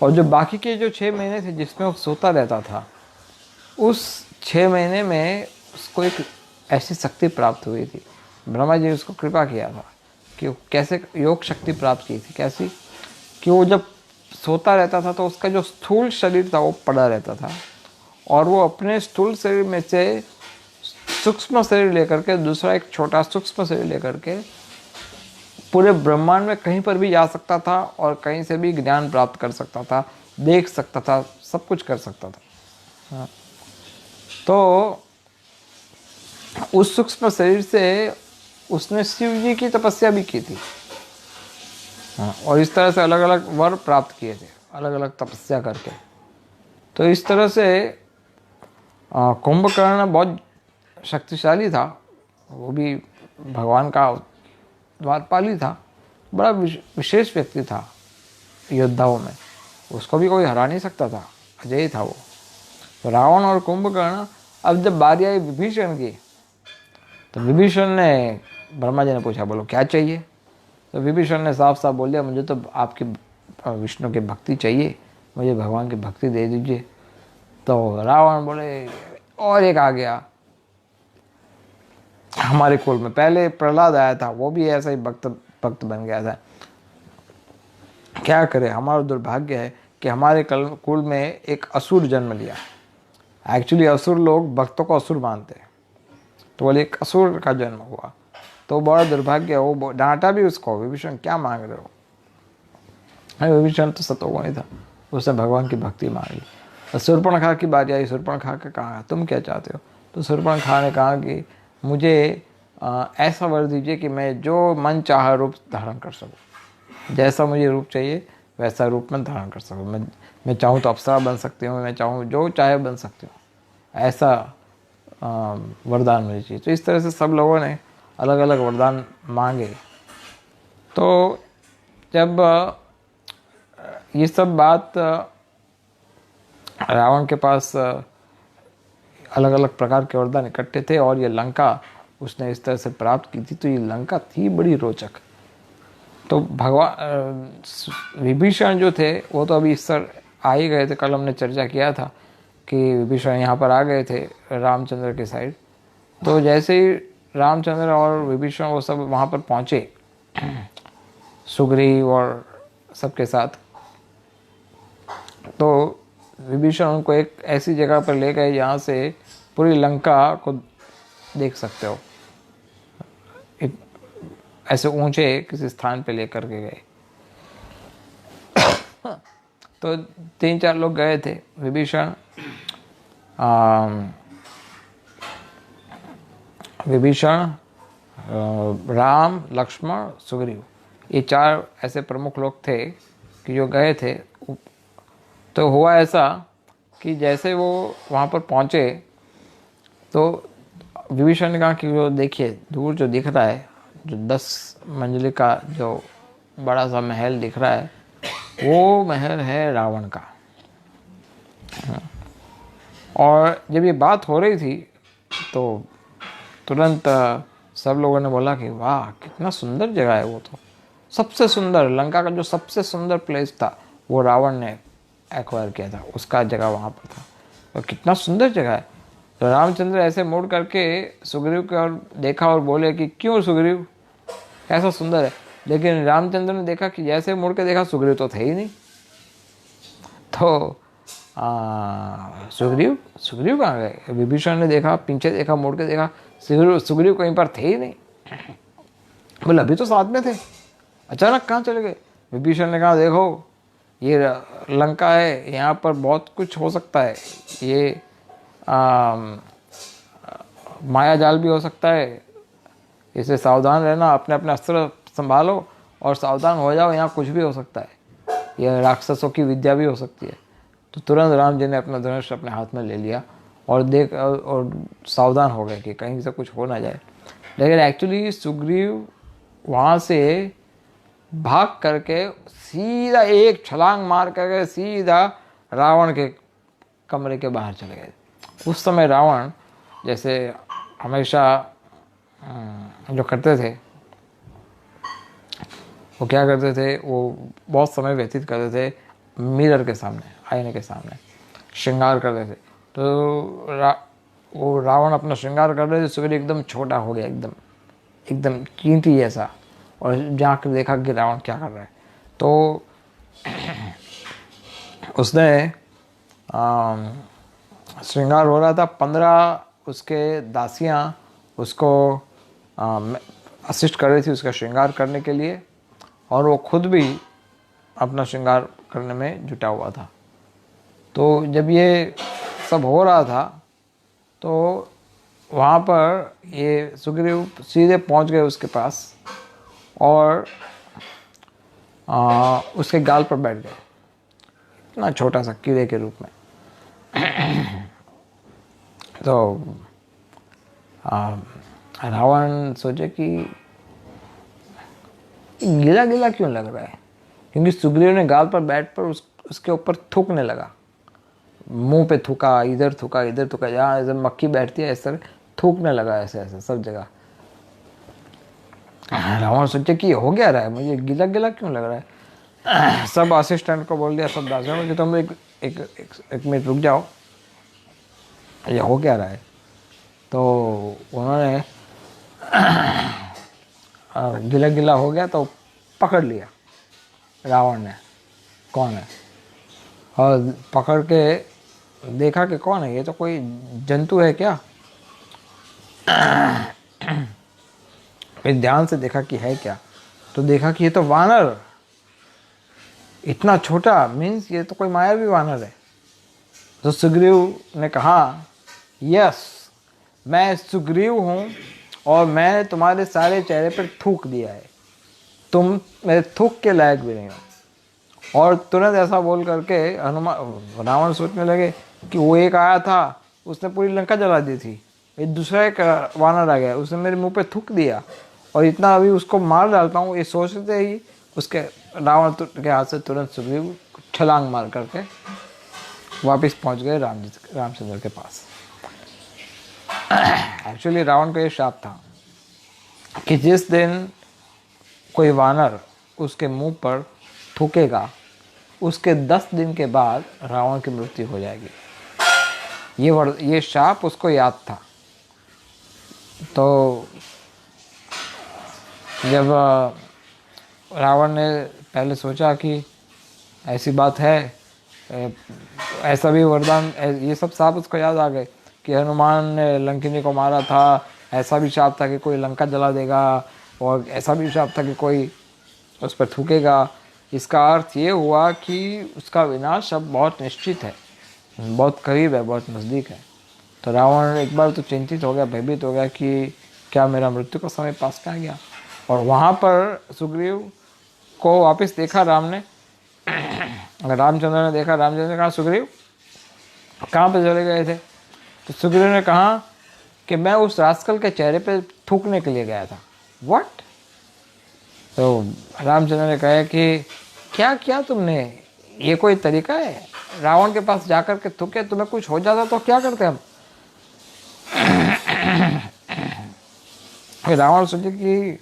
और जो बाकी के जो 6 महीने थे जिसमें वो सोता रहता था, उस 6 महीने में उसको एक ऐसी शक्ति प्राप्त हुई थी। ब्रह्मा जी ने उसको कृपा किया था कि वो कैसे योग शक्ति प्राप्त की थी। कैसी कि वो जब सोता रहता था तो उसका जो स्थूल शरीर था वो पड़ा रहता था, और वो अपने स्थूल शरीर में से सूक्ष्म शरीर लेकर के, दूसरा एक छोटा सूक्ष्म शरीर लेकर के पूरे ब्रह्मांड में कहीं पर भी जा सकता था और कहीं से भी ज्ञान प्राप्त कर सकता था, देख सकता था, सब कुछ कर सकता था। हाँ। तो उस सूक्ष्म शरीर से उसने शिव जी की तपस्या भी की थी। हाँ, और इस तरह से अलग अलग वर प्राप्त किए थे, अलग अलग तपस्या करके। तो इस तरह से कुंभकर्ण बहुत शक्तिशाली था, वो भी भगवान का द्वारपाली था, बड़ा विशेष व्यक्ति था योद्धाओं में, उसको भी कोई हरा नहीं सकता था, अजय था वो। तो रावण और कुंभकर्ण, अब जब बारी आई विभीषण की, तो विभीषण ने, ब्रह्मा जी ने पूछा बोलो क्या चाहिए, तो विभीषण ने साफ साफ बोल दिया मुझे तो आपकी विष्णु की भक्ति चाहिए, मुझे भगवान की भक्ति दे दीजिए। तो रावण बोले और एक आ गया हमारे कुल में, पहले प्रहलाद आया था, वो भी ऐसा ही भक्त बन गया था। क्या करे, हमारा दुर्भाग्य है कि हमारे कुल में एक असुर जन्म लिया। एक्चुअली असुर लोग भक्तों को असुर मानते हैं, तो बोले एक असुर का जन्म हुआ, तो बड़ा दुर्भाग्य है। वो डांटा भी उसको, विभीषण क्या मांग रहे हो। अरे विभीषण तो सतोगुणी था, उसने भगवान की भक्ति मांग ली। तो शूर्पणखा की बारी आई, शूर्पणखा के कहा तुम क्या चाहते हो, तो शूर्पणखा ने कहा कि मुझे ऐसा वर दीजिए कि मैं जो मन चाह रूप धारण कर सकूं, जैसा मुझे रूप चाहिए वैसा रूप में धारण कर सकूं। मैं चाहूँ तो अप्सरा बन सकती हूँ, मैं चाहूँ जो चाहे बन सकती हूँ, ऐसा वरदान मुझे चाहिए। तो इस तरह से सब लोगों ने अलग अलग वरदान मांगे। तो जब ये सब बात रावण के पास अलग अलग प्रकार के वरदान इकट्ठे थे और ये लंका उसने इस तरह से प्राप्त की थी, तो ये लंका थी बड़ी रोचक। तो भगवान विभीषण जो थे वो तो अभी इस सर आ ही गए थे, कल हमने चर्चा किया था कि विभीषण यहाँ पर आ गए थे रामचंद्र के साइड। तो जैसे ही रामचंद्र और विभीषण वो सब वहाँ पर पहुँचे सुग्रीव और सबके साथ, तो विभीषण उनको एक ऐसी जगह पर ले गए जहाँ से पूरी लंका को देख सकते हो, एक ऐसे ऊंचे किसी स्थान पे लेकर के गए। तो 3-4 लोग गए थे, विभीषण राम, लक्ष्मण, सुग्रीव, ये 4 ऐसे प्रमुख लोग थे कि जो गए थे। तो हुआ ऐसा कि जैसे वो वहाँ पर पहुँचे तो विभीषण ने कहा कि वो देखिए दूर जो दिख रहा है, जो 10 मंजिले का जो बड़ा सा महल दिख रहा है, वो महल है रावण का। और जब ये बात हो रही थी तो तुरंत सब लोगों ने बोला कि वाह कितना सुंदर जगह है, वो तो सबसे सुंदर, लंका का जो सबसे सुंदर प्लेस था वो रावण ने एक्वायर किया था, उसका जगह वहाँ पर था, तो कितना सुंदर जगह है। तो रामचंद्र ऐसे मुड़ करके सुग्रीव की ओर देखा और बोले कि क्यों सुग्रीव, कैसा सुंदर है। लेकिन रामचंद्र ने देखा कि जैसे मुड़ के देखा सुग्रीव तो थे ही नहीं। तो सुग्रीव कहाँ गए। विभीषण ने देखा, पीछे देखा, मुड़ के देखा, सुग्रीव कहीं पर थे ही नहीं। बोले अभी तो साथ में थे, अचानक कहाँ चले गए। विभीषण ने कहा देखो ये लंका है, यहाँ पर बहुत कुछ हो सकता है, ये माया जाल भी हो सकता है, इससे सावधान रहना, अपने अपने अस्त्र संभालो और सावधान हो जाओ, यहाँ कुछ भी हो सकता है, यह राक्षसों की विद्या भी हो सकती है। तो तुरंत राम जी ने अपना धनुष अपने हाथ में ले लिया और और सावधान हो गए कि कहीं से कुछ हो ना जाए। लेकिन एक्चुअली सुग्रीव वहाँ से भाग करके सीधा एक छलांग मार करके सीधा रावण के कमरे के बाहर चले गए। उस समय रावण जैसे हमेशा जो करते थे, वो क्या करते थे, वो बहुत समय व्यतीत करते थे मिरर के सामने, आईने के सामने श्रृंगार करते थे। तो वो रावण अपना श्रृंगार कर रहे थे, सुग्रीव एकदम छोटा हो गया, एकदम एकदम चींटी जैसा, और जाकर देखा कि रावण क्या कर रहा है। तो उसने श्रृंगार हो रहा था, 15 उसके दासियां उसको असिस्ट कर रही थी उसका श्रृंगार करने के लिए, और वो खुद भी अपना श्रृंगार करने में जुटा हुआ था। तो जब ये सब हो रहा था तो वहाँ पर ये सुग्रीव सीधे पहुँच गए उसके पास और उसके गाल पर बैठ गए, इतना छोटा सा कीड़े के रूप में। तो रावण सोचे कि गीला गीला क्यों लग रहा है, क्योंकि सुग्रीव ने गाल पर बैठ पर उसके ऊपर थूकने लगा, मुंह पे थूका, इधर थूका, इधर थूका, जहाँ ऐसे मक्खी बैठती है इस तरह थूकने लगा, ऐसे ऐसे सब जगह। रावण सोचे कि हो क्या रहा है, मुझे गीला गीला क्यों लग रहा है। सब असिस्टेंट को बोल दिया, सब दासियों को कि तुम एक मिनट रुक जाओ, ये हो क्या रहा है। तो उन्होंने गीला गीला हो गया तो पकड़ लिया रावण ने, कौन है, और पकड़ के देखा कि कौन है, ये तो कोई जंतु है क्या। फिर ध्यान से देखा कि है क्या, तो देखा कि ये तो वानर, इतना छोटा, मीन्स ये तो कोई मायावी वानर है। तो सुग्रीव ने कहा, यस मैं सुग्रीव हूँ और मैंने तुम्हारे सारे चेहरे पर थूक दिया है, तुम मेरे थूक के लायक भी नहीं हो। और तुरंत ऐसा बोल करके हनुमान रावण सोचने लगे कि वो एक आया था उसने पूरी लंका जला दी थी, एक दूसरा एक वानर आ गया उसने मेरे मुंह पे थूक दिया, और इतना अभी उसको मार डालता हूँ, ये सोचते ही उसके रावण के हाथ से तुरंत सुग्रीव छलांग मार करके वापस पहुंच गए रामचंद्र के पास। एक्चुअली रावण का ये श्राप था कि जिस दिन कोई वानर उसके मुंह पर थूकेगा उसके 10 दिन के बाद रावण की मृत्यु हो जाएगी। ये श्राप उसको याद था। तो जब रावण ने पहले सोचा कि ऐसी बात है, ऐसा भी वरदान, ये सब श्राप उसको याद आ गए कि हनुमान ने लंकिनी को मारा था, ऐसा भी श्राप था कि कोई लंका जला देगा, और ऐसा भी श्राप था कि कोई उस पर थूकेगा। इसका अर्थ ये हुआ कि उसका विनाश अब बहुत निश्चित है, बहुत करीब है, बहुत नज़दीक है। तो रावण एक बार तो चिंतित हो गया, भयभीत हो गया कि क्या मेरा मृत्यु का समय पास आ गया। और वहाँ पर सुग्रीव को वापस देखा राम ने, रामचंद्र ने देखा, रामचंद्र ने कहा, सुग्रीव कहाँ पे चले गए थे। तो सुग्रीव ने कहा कि मैं उस रास्कल के चेहरे पे थूकने के लिए गया था। व्हाट? तो रामचंद्र ने कहा कि क्या किया तुमने, ये कोई तरीका है, रावण के पास जाकर के थूके, तुम्हें कुछ हो जाता तो क्या करते हम। रावण सोचे कि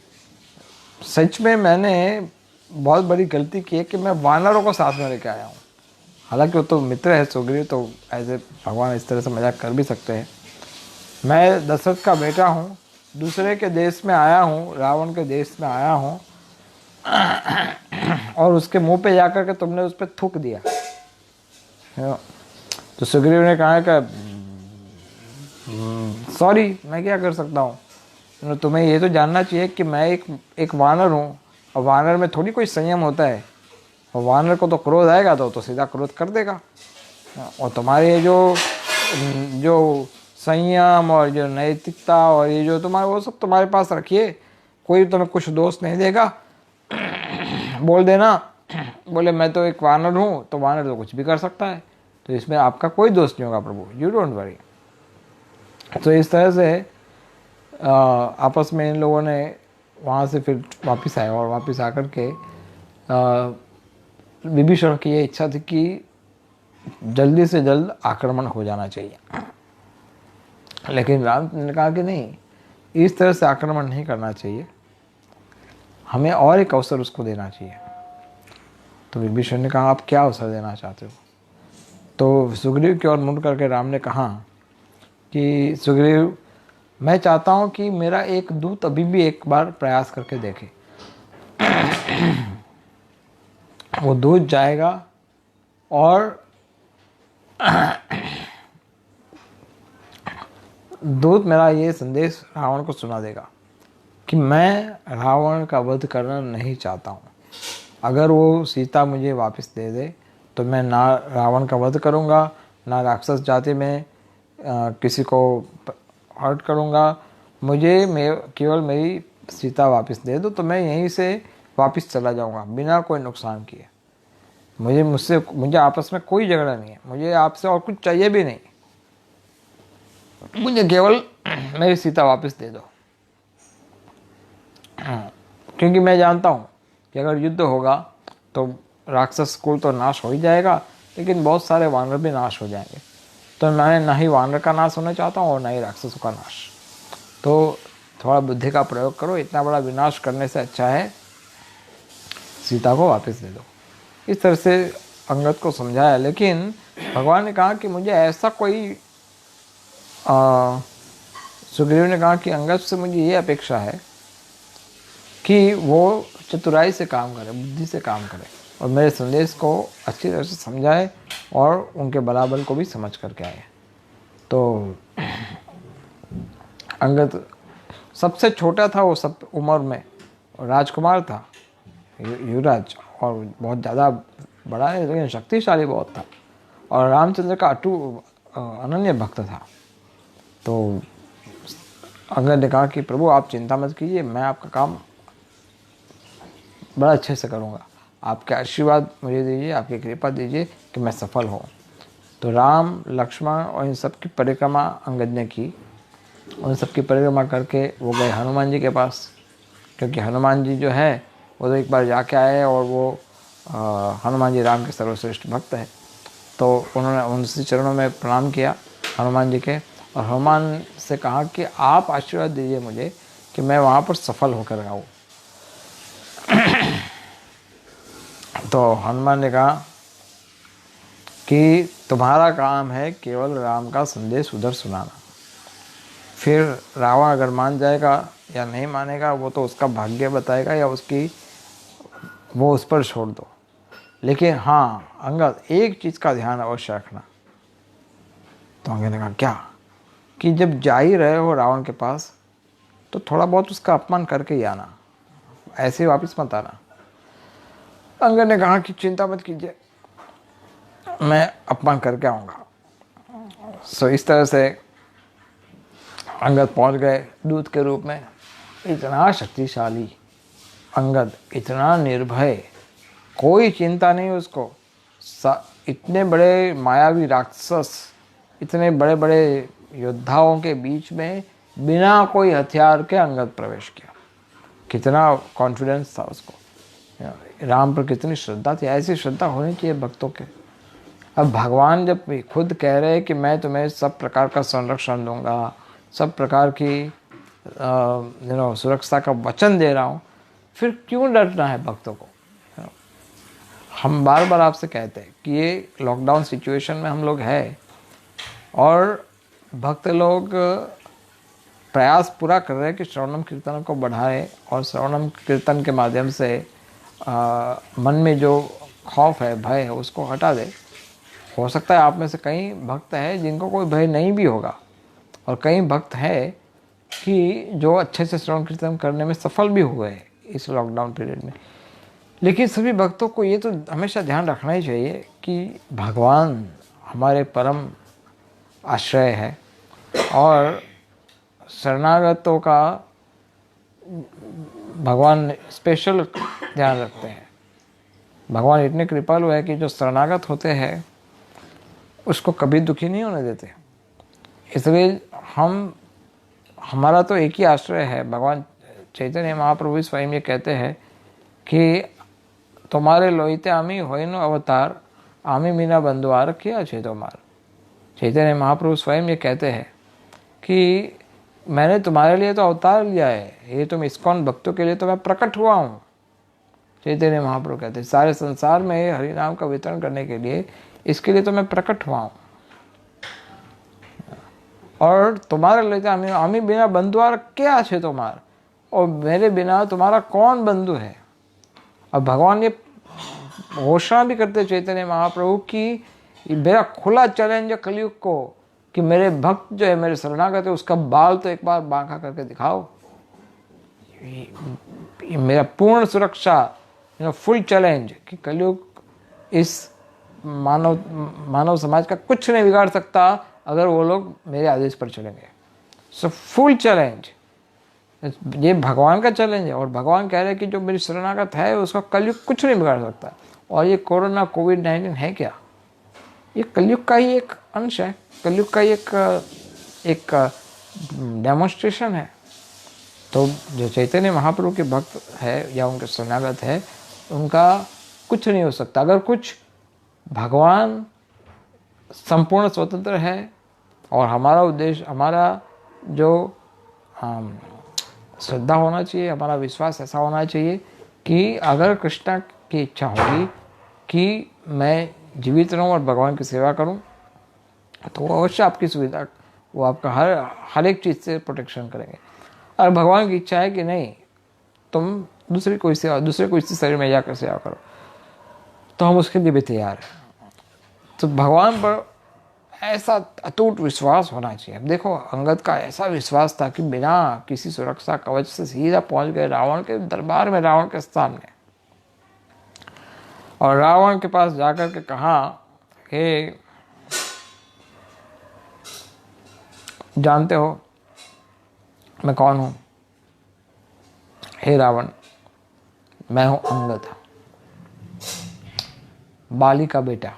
सच में मैंने बहुत बड़ी गलती की है कि मैं वानरों को साथ में लेके आया हूँ। हालांकि वो तो मित्र है सुग्रीव, तो ऐसे भगवान इस तरह से मजाक कर भी सकते हैं। मैं दशरथ का बेटा हूँ, दूसरे के देश में आया हूँ, रावण के देश में आया हूँ, और उसके मुंह पे जाकर के तुमने उस पर थूक दिया। तो सुग्रीव ने कहा कि सॉरी, मैं क्या कर सकता हूँ, तुम्हें ये तो जानना चाहिए कि मैं एक वानर हूँ, और वानर में थोड़ी कोई संयम होता है, और वानर को तो क्रोध आएगा तो सीधा क्रोध कर देगा। और तुम्हारे जो संयम और जो नैतिकता और ये जो तुम्हारे, वो सब तुम्हारे पास रखिए, कोई तुम्हें कुछ दोष नहीं देगा। बोल देना, बोले मैं तो एक वानर हूँ, तो वानर तो कुछ भी कर सकता है, तो इसमें आपका कोई दोष नहीं होगा प्रभु, यू डोंट वरी। तो इस तरह से आपस में इन लोगों ने वहाँ से फिर वापस आए, और वापस आकर के विभीषण की ये इच्छा थी कि जल्दी से जल्द आक्रमण हो जाना चाहिए, लेकिन राम ने कहा कि नहीं, इस तरह से आक्रमण नहीं करना चाहिए, हमें और एक अवसर उसको देना चाहिए। तो विभीषण ने कहा, आप क्या अवसर देना चाहते हो। तो सुग्रीव की ओर मुड़ करके राम ने कहा कि सुग्रीव, मैं चाहता हूँ कि मेरा एक दूत अभी भी एक बार प्रयास करके देखे। वो दूत जाएगा और दूत मेरा ये संदेश रावण को सुना देगा कि मैं रावण का वध करना नहीं चाहता हूँ। अगर वो सीता मुझे वापस दे दे तो मैं ना रावण का वध करूँगा, ना राक्षस जाति में किसी को हर्ट करूँगा। मुझे केवल मेरी सीता वापस दे दो तो मैं यहीं से वापस चला जाऊँगा बिना कोई नुकसान किए। मुझे आपस में कोई झगड़ा नहीं है, मुझे आपसे और कुछ चाहिए भी नहीं, मुझे केवल मेरी सीता वापस दे दो। क्योंकि मैं जानता हूँ कि अगर युद्ध होगा तो राक्षस कुल तो नाश हो ही जाएगा, लेकिन बहुत सारे वानर भी नाश हो जाएंगे। तो मैं ना ही वानर का नाश होना चाहता हूँ और ना ही राक्षसों का नाश। तो थोड़ा बुद्धि का प्रयोग करो, इतना बड़ा विनाश करने से अच्छा है सीता को वापस दे दो। इस तरह से अंगद को समझाया, लेकिन भगवान ने कहा कि मुझे ऐसा कोई सुग्रीव ने कहा कि अंगद से मुझे ये अपेक्षा है कि वो चतुराई से काम करे, बुद्धि से काम करे और मेरे संदेश को अच्छी तरह से समझाए और उनके बलाबल को भी समझ करके आए। तो अंगद सबसे छोटा था, वो सब उम्र में राजकुमार था, युवराज, और बहुत ज़्यादा बड़ा है लेकिन शक्तिशाली बहुत था और रामचंद्र का अनन्य भक्त था। तो अंगद ने कहा कि प्रभु आप चिंता मत कीजिए, मैं आपका काम बड़ा अच्छे से करूँगा, आपके आशीर्वाद मुझे दीजिए, आपकी कृपा दीजिए कि मैं सफल हूँ। तो राम, लक्ष्मण और इन सब की परिक्रमा अंगद ने की। उन सब की परिक्रमा करके वो गए हनुमान जी के पास, क्योंकि हनुमान जी जो है वो तो एक बार जाके आए और वो हनुमान जी राम के सर्वश्रेष्ठ भक्त है। तो उन्होंने उनसे चरणों में प्रणाम किया हनुमान जी के, और हनुमान से कहा कि आप आशीर्वाद दीजिए मुझे कि मैं वहाँ पर सफल होकर आऊँ। तो हनुमान ने कहा कि तुम्हारा काम है केवल राम का संदेश उधर सुनाना, फिर रावण अगर मान जाएगा या नहीं मानेगा वो तो उसका भाग्य बताएगा या वो उस पर छोड़ दो। लेकिन हाँ अंगद, एक चीज़ का ध्यान अवश्य रखना। तो अंगद ने कहा क्या? कि जब जा ही रहे हो रावण के पास तो थोड़ा बहुत उसका अपमान करके ही आना, ऐसे वापस मत आना। अंगद ने कहा कि चिंता मत कीजिए, मैं अपमान करके आऊँगा। सो इस तरह से अंगद पहुँच गए दूत के रूप में। इतना शक्तिशाली अंगद, इतना निर्भय, कोई चिंता नहीं उसको। इतने बड़े मायावी राक्षस, इतने बड़े बड़े योद्धाओं के बीच में बिना कोई हथियार के अंगद प्रवेश किया। कितना कॉन्फिडेंस था उसको, राम पर कितनी श्रद्धा थी। ऐसी श्रद्धा होनी चाहिए भक्तों के। अब भगवान जब खुद कह रहे हैं कि मैं तुम्हें सब प्रकार का संरक्षण दूंगा, सब प्रकार की सुरक्षा का वचन दे रहा हूँ, फिर क्यों डरना है भक्तों को? हम बार बार आपसे कहते हैं कि ये लॉकडाउन सिचुएशन में हम लोग हैं और भक्त लोग प्रयास पूरा कर रहे हैं कि श्रवणम कीर्तन को बढ़ाएं और श्रवणम कीर्तन के माध्यम से मन में जो खौफ है, भय है, उसको हटा दे। हो सकता है आप में से कई भक्त हैं जिनको कोई भय नहीं भी होगा, और कई भक्त हैं कि जो अच्छे से श्रवण कीर्तन करने में सफल भी हुए हैं इस लॉकडाउन पीरियड में। लेकिन सभी भक्तों को ये तो हमेशा ध्यान रखना ही चाहिए कि भगवान हमारे परम आश्रय है और शरणागतों का भगवान स्पेशल ध्यान रखते हैं। भगवान इतने कृपालु है कि जो शरणागत होते हैं उसको कभी दुखी नहीं होने देते। इसलिए हमारा तो एक ही आश्रय है। भगवान चैतन्य महाप्रभु स्वयं ये कहते हैं कि तुम्हारे लोहिते आमी होइनो अवतार, आमी मीना बंधुआर किया छे तुम्हार। चैतन्य महाप्रभु स्वयं ये कहते हैं कि मैंने तुम्हारे लिए तो अवतार लिया है, ये तुम इस्कॉन भक्तों के लिए तो मैं प्रकट हुआ हूँ। चैतन्य महाप्रभु कहते हैं सारे संसार में हरि नाम का वितरण करने के लिए इसके लिए तो मैं प्रकट हुआ हूँ। और तुम्हारे लिए আমি बिना बंधु আর কে আছে तुम्हार, और मेरे बिना तुम्हारा कौन बंधु है। और भगवान ये घोषणा भी करते चैतन्य महाप्रभु की मेरा खुला चैलेंज है कलयुग को कि मेरे भक्त जो है, मेरे शरणागत है, उसका बाल तो एक बार बांका करके दिखाओ। ये मेरा पूर्ण सुरक्षा, फुल चैलेंज कि कलयुग इस मानव समाज का कुछ नहीं बिगाड़ सकता अगर वो लोग मेरे आदेश पर चलेंगे। सो फुल चैलेंज, ये भगवान का चैलेंज है। और भगवान कह रहे हैं कि जो मेरी शरणागत है उसका कलयुग कुछ नहीं बिगाड़ सकता। और ये कोरोना कोविड-19 है क्या? ये कलयुग का ही एक अंश है, कलयुग का ही एक डेमोन्स्ट्रेशन है। तो जो चैतन्य महाप्रभु के भक्त है या उनके शरणागत है, उनका कुछ नहीं हो सकता। अगर कुछ भगवान संपूर्ण स्वतंत्र है, और हमारा उद्देश्य, हमारा जो श्रद्धा होना चाहिए, हमारा विश्वास ऐसा होना चाहिए कि अगर कृष्ण की इच्छा होगी कि मैं जीवित रहूं और भगवान की सेवा करूं, तो वो अवश्य आपकी सुविधा, वो आपका हर एक चीज़ से प्रोटेक्शन करेंगे। और भगवान की इच्छा है कि नहीं, तुम दूसरे कोई से शरीर में जाकर सेवा करो, तो हम उसके लिए भी तैयार हैं। तो भगवान पर ऐसा अटूट विश्वास होना चाहिए। अब देखो, अंगद का ऐसा विश्वास था कि बिना किसी सुरक्षा कवच से सीधा पहुंच गए रावण के दरबार में, रावण के सामने। और रावण के पास जाकर के कहा, हे जानते हो मैं कौन हूं? हे रावण, मैं हूं अंगद, बाली का बेटा।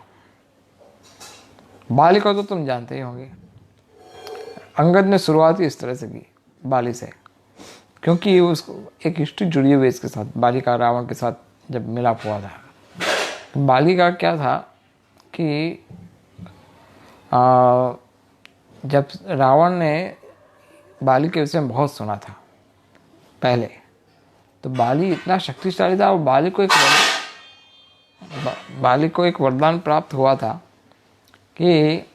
बाली को तो तुम जानते ही होंगे। अंगद ने शुरुआत ही इस तरह से की बाली से, क्योंकि उसको एक हिस्ट्री जुड़ी हुई इसके साथ। बाली का रावण के साथ जब मिलाप हुआ था, बाली का क्या था कि जब रावण ने बाली के विषय में बहुत सुना था पहले, तो बाली इतना शक्तिशाली था, और बाली को एक वरदान प्राप्त हुआ था कि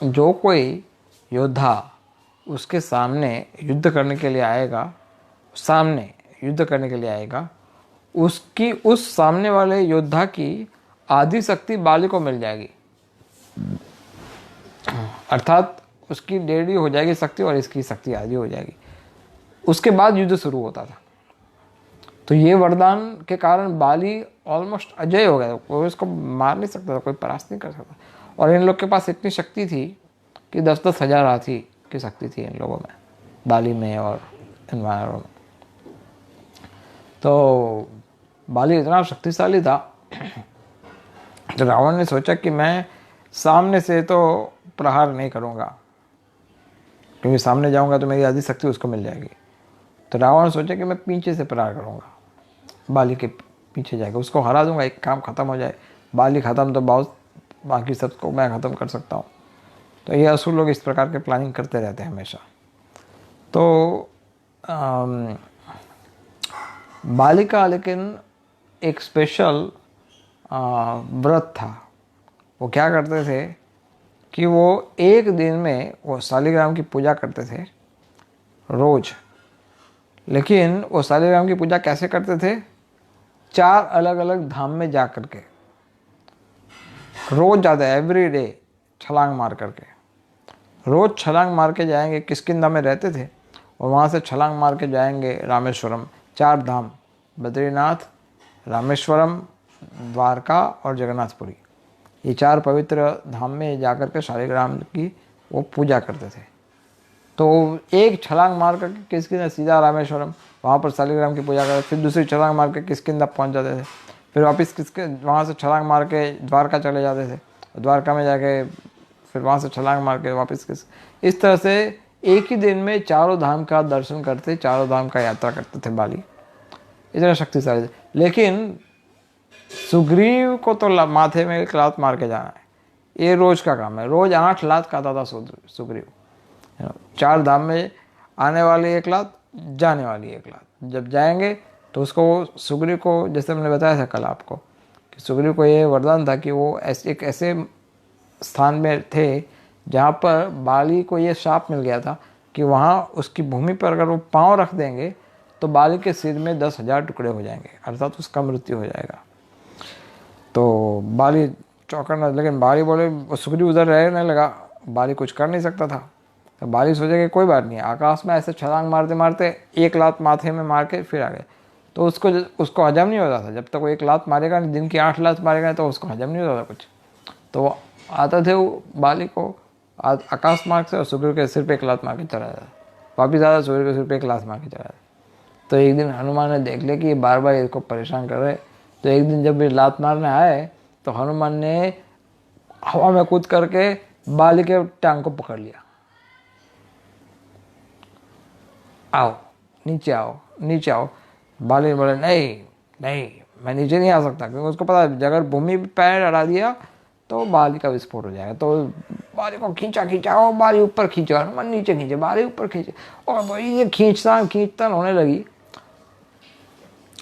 जो कोई योद्धा उसके सामने युद्ध करने के लिए आएगा, उसकी उस सामने वाले योद्धा की आधी शक्ति बाली को मिल जाएगी। अर्थात उसकी डेढ़ी हो जाएगी शक्ति और इसकी शक्ति आधी हो जाएगी। उसके बाद युद्ध शुरू होता था। तो ये वरदान के कारण बाली ऑलमोस्ट अजय हो गया, कोई उसको मार नहीं सकता था, कोई परास्त नहीं कर सकता। और इन लोग के पास इतनी शक्ति थी कि 10-10 हज़ार हाथी की शक्ति थी इन लोगों में, बाली में और इन वानरों में। तो बाली इतना शक्तिशाली था, तो रावण ने सोचा कि मैं सामने से तो प्रहार नहीं करूँगा, क्योंकि सामने जाऊँगा तो मेरी आधी शक्ति उसको मिल जाएगी। तो रावण सोचा कि मैं पीछे से प्रहार करूँगा, बाली के पीछे जाएगा, उसको हरा दूंगा, एक काम ख़त्म हो जाए। बाली ख़त्म तो बहुत, बाकी सबको मैं ख़त्म कर सकता हूँ। तो ये असुर लोग इस प्रकार के प्लानिंग करते रहते हैं हमेशा। तो बाली का लेकिन एक स्पेशल व्रत था। वो क्या करते थे कि वो एक दिन में वो शालिग्राम की पूजा करते थे रोज। लेकिन वो शालिग्राम की पूजा कैसे करते थे? 4 अलग अलग धाम में जा कर के रोज जाते, एवरी डे छलांग मार करके, रोज छलांग मार के जाएंगे। किष्किंधा में रहते थे और वहाँ से छलांग मार के जाएंगे रामेश्वरम। 4 धाम, बद्रीनाथ, रामेश्वरम, द्वारका और जगन्नाथपुरी, ये 4 पवित्र धाम में जाकर के शालिग्राम की वो पूजा करते थे। तो एक छलांग मार करके किष्किंधा सीधा रामेश्वरम, वहाँ पर शालिग्राम की पूजा करते, फिर दूसरी छलांग मार के किष्किंधा पहुँच जाते थे, फिर वापस वहाँ से छलांग मार के द्वारका चले जाते थे, द्वारका में जाके फिर वहाँ से छलांग मार के वापस इस तरह से एक ही दिन में 4 धाम का दर्शन करते, 4 धाम का यात्रा करते थे बाली। इतना शक्तिशाली थे। लेकिन सुग्रीव को तो माथे में 1 लात मार के जाना है, ये रोज का काम है। रोज 8 लात खाता था सुग्रीव। 4 धाम में आने वाली 1 लात, जाने वाली 1 लात। जब जाएंगे तो उसको सुग्रीव को, जैसे हमने बताया था कल आपको, कि सुग्रीव को ये वरदान था कि वो एक ऐसे स्थान में थे जहाँ पर बाली को ये शाप मिल गया था कि वहाँ उसकी भूमि पर अगर वो पाँव रख देंगे तो बाली के सिर में 10,000 टुकड़े हो जाएंगे, अर्थात उसका मृत्यु हो जाएगा। तो बाली चौंकना, लेकिन बाली बोले, सुग्रीव उधर रहने लगा, बाली कुछ कर नहीं सकता था। तो बाली सोचे कि कोई बात नहीं, आकाश में ऐसे छलांग मारते मारते एक लात माथे में मार के फिर आ गए। तो उसको हजम नहीं होता था, जब तक वो एक लात मारेगा नहीं, दिन की 8 लात मारेगा तो उसको हजम नहीं होता था कुछ। तो वो आते थे वो बाली को आकाश मार्ग से और सुग्रीव के सिर पे एक लात मार के चला जाता, वापिस आता सुग्रीव के सिर पे एक लात मार के चला जाता। तो एक दिन हनुमान ने देख लिया कि ये बार बार इसको परेशान कर रहे। तो एक दिन जब ये लात मारने आए तो हनुमान ने हवा में कूद करके बाली के टांग को पकड़ लिया, आओ नीचे आओ नीचे आओ। बाली बोले नहीं नहीं, मैं नीचे नहीं आ सकता, क्योंकि उसको पता है अगर भूमि पे पैर अड़ा दिया तो बाली का विस्फोट हो जाएगा। तो बाली को खींचा और बाली ऊपर खींचे, हनुमान नीचे खींचे, बाली ऊपर खींचे, और ये खींचतान होने लगी।